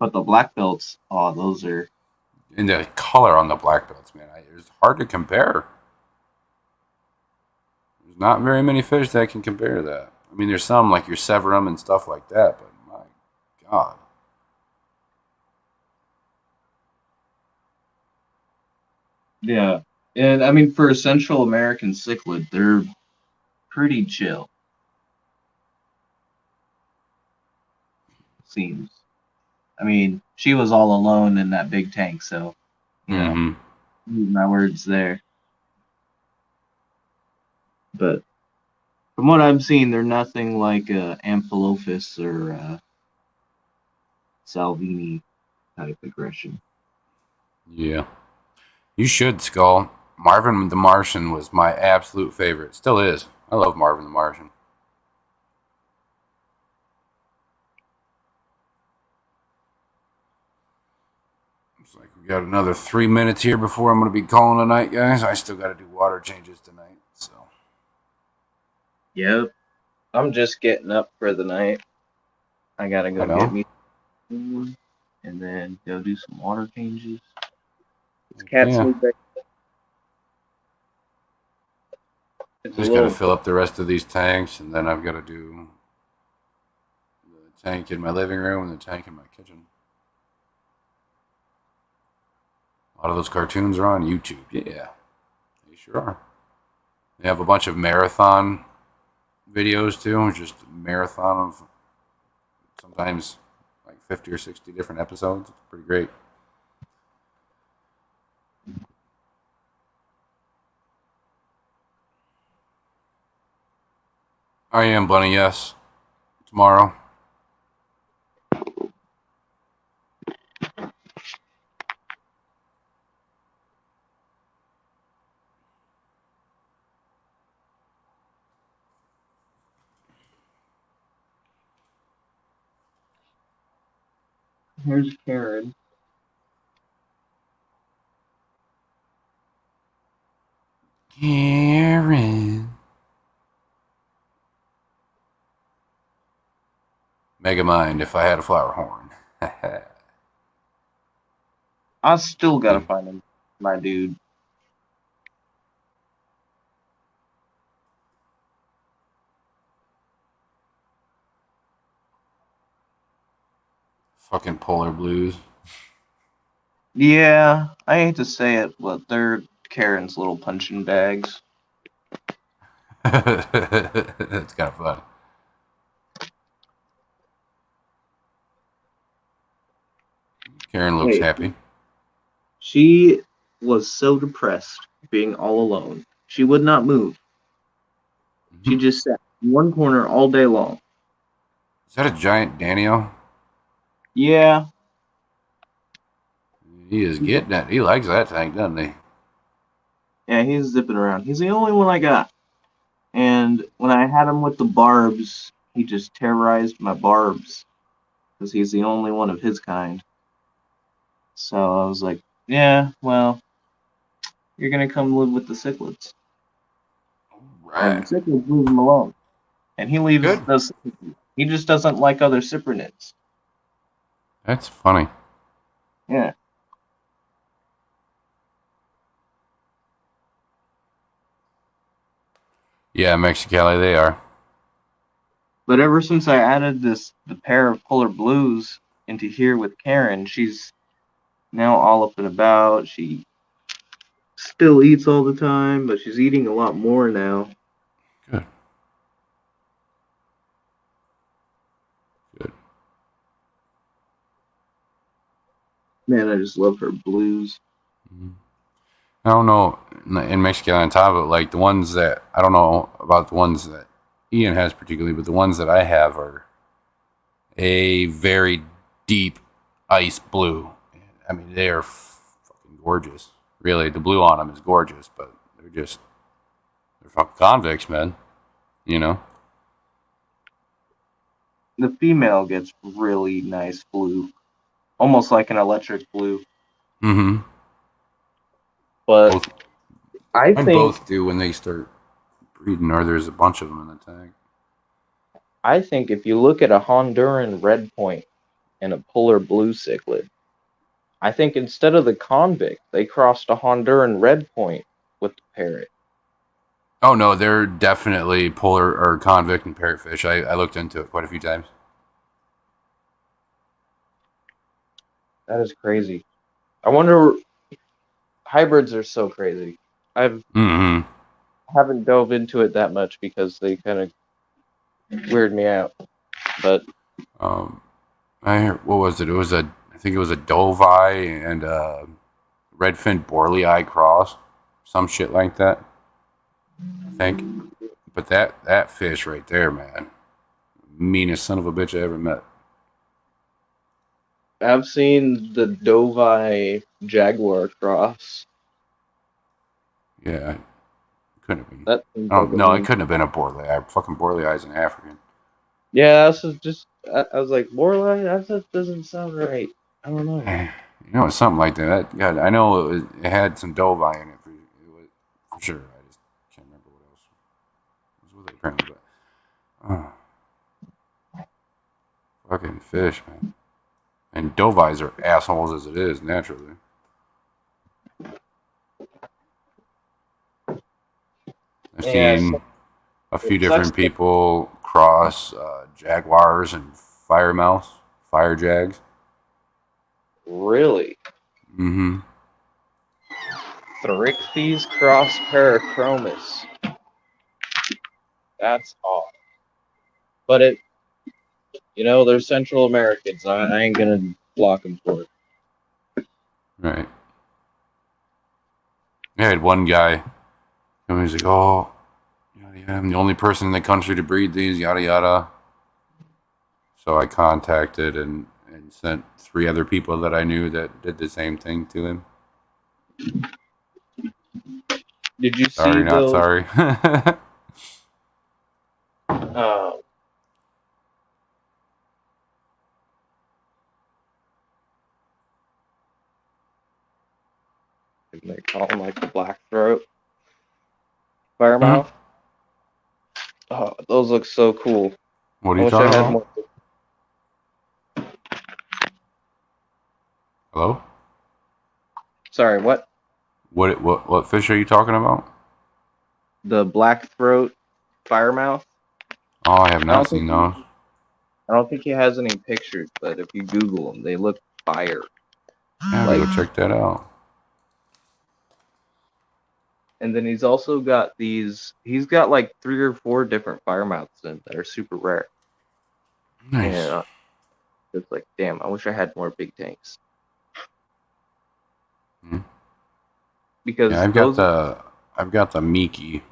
but the black belts, oh, those are. And the color on the black belts, man, it's hard to compare. There's not very many fish that can compare to that. I mean, there's some like your Severum and stuff like that, but my God. Yeah, and I mean for a Central American cichlid, they're pretty chill. Seems. I mean, she was all alone in that big tank, so you know, use my words there. But from what I'm seeing, they're nothing like Amphilophus or Salvini type aggression. Yeah. You should, Skull. Marvin the Martian was my absolute favorite. Still is. I love Marvin the Martian. Looks like we got another 3 minutes here before I'm going to be calling tonight, guys. I still got to do water changes tonight, so. Yep. I'm just getting up for the night. I gotta go get me food and then go do some water changes. It's cat sleeping. Just got to fill up the rest of these tanks, and then I've got to do tank in my living room and the tank in my kitchen. A lot of those cartoons are on YouTube. Yeah, they sure are. They have a bunch of marathon videos too, just a marathon of sometimes like 50 or 60 different episodes. It's pretty great. I am Bunny, yes. Tomorrow. Here's Karen. Karen. Megamind if I had a flower horn. I still gotta find him, my dude. Fucking Polar Blues. Yeah, I hate to say it, but they're Karen's little punching bags. That's kind of fun. Karen looks Wait. happy. She was so depressed being all alone. She would not move. She just sat in one corner all day long. Is that a giant Daniel? Yeah, He is getting it. He likes that tank, doesn't he? yeah, he's zipping around. He's the only one I got. And when I had him with the barbs, he just terrorized my barbs because he's the only one of his kind. So I was like, yeah, well, you're gonna come live with the cichlids. And Right. the cichlids leave him alone. And he leaves Good. the cichlids. He just doesn't like other cyprinids. That's funny. Yeah. Yeah, Mexicali, they are. But ever since I added the pair of polar blues into here with Karen, she's now all up and about. She still eats all the time, but she's eating a lot more now. Good. Good. Man, I just love her blues. Mhm. I don't know in Mexicali on top of it, like the ones that I don't know about the ones that Ian has particularly, but the ones that I have are a very deep ice blue. I mean, they are fucking gorgeous. Really, the blue on them is gorgeous, but they're fucking convicts, man. You know? The female gets really nice blue, almost like an electric blue. Mm-hmm. But Both, I and think both do when they start breeding, or there's a bunch of them in the tank. if you look at a Honduran red point and a polar blue cichlid, I think instead of the convict, they crossed a Honduran red point with the parrot. Oh no, they're definitely polar or convict and parrotfish. I looked into it quite a few times. That is crazy. I wonder. Hybrids are so crazy. Mm-hmm. Haven't dove into it that much because they kind of weird me out. But What was it? I think it was a Doveye and a redfin Borley cross, some shit like that. I think. But that fish right there, man, meanest son of a bitch I ever met. I've seen the Doveye Jaguar cross. Yeah, couldn't have been. That No, it couldn't have been a Borley. Fucking Borley is an African. Yeah, this is just. I was like, Borley? That doesn't sound right. I don't know. You know, it's something like that. God, I know it had some Doveye in it for sure. I just can't remember what else was with it apparently. But fucking fish, man. And Doveyes are assholes as it is naturally. I've seen a few different people cross Jaguars and fire mouse, fire jags. Really? Mm-hmm. Thrixes cross Parachromis. That's odd. But they're Central Americans. I ain't gonna block them for it. Right. I had one guy, and he was like, "Oh, yeah, I'm the only person in the country to breed these, yada yada." So I contacted and sent 3 other people that I knew that did the same thing to him. Did you Sorry, see not those? sorry. Uh, they call them like the black throat firemouth. Oh, those look so cool. What are I you wish I talking had about? more. Hello? Sorry, what? What fish are you talking about? The black throat firemouth. Oh, I have I not don't seen think those. I don't think he has any pictures, but if you Google them, they look fire. Yeah, Like, go check that out. and then he's also got these. He's got like 3 or 4 different firemouths in that are super rare. Nice. And it's like, damn, I wish I had more big tanks. Mhm. Because Yeah, I've got the Miki.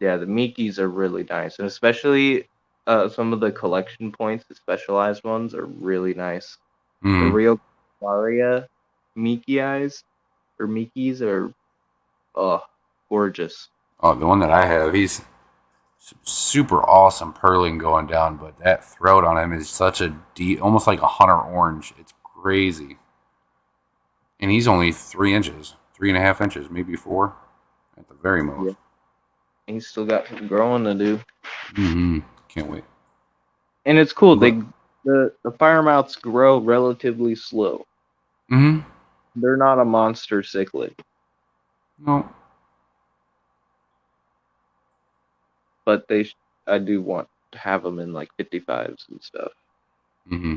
yeah, the Mikis are really nice, and especially some of the collection points, the specialized ones, are really nice. The Mm. Rio Claria Miki eyes or Mikis are gorgeous. Oh, the one that I have, he's super awesome purling going down, but that throat on him is such a deep, almost like a hunter orange. It's crazy. And he's only 3 inches, 3.5 inches, maybe 4 at the very most. Yeah. He's still got some growing to do, Mm-hmm. Can't wait. and it's cool. But, The firemouths grow relatively slow. mm-hmm. They're not a monster cichlid, No. but I do want to have them in like 55s and stuff. Mm-hmm.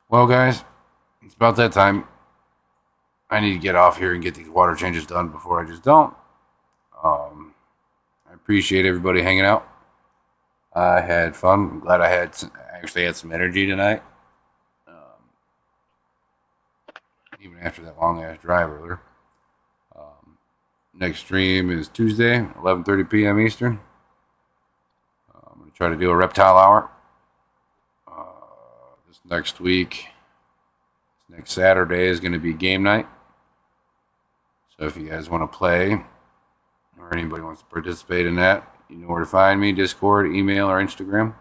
Well, guys, it's about that time. I need to get off here and get these water changes done before I just don't. I appreciate everybody hanging out. I had fun. I'm glad I actually had some energy tonight. Even after that long ass drive earlier. Next stream is Tuesday, 11:30 p.m. Eastern. I'm going to try to do a reptile hour. This next week, next Saturday is going to be game night. So if you guys want to play or anybody wants to participate in that, you know where to find me: Discord, email, or Instagram.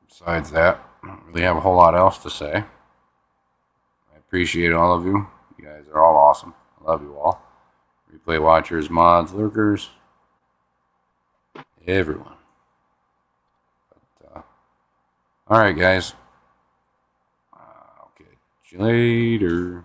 Besides that, I don't really have a whole lot else to say. I appreciate all of you. You guys are all awesome. I love you all. Replay watchers, mods, lurkers, everyone. But, all right, guys. I'll catch you later.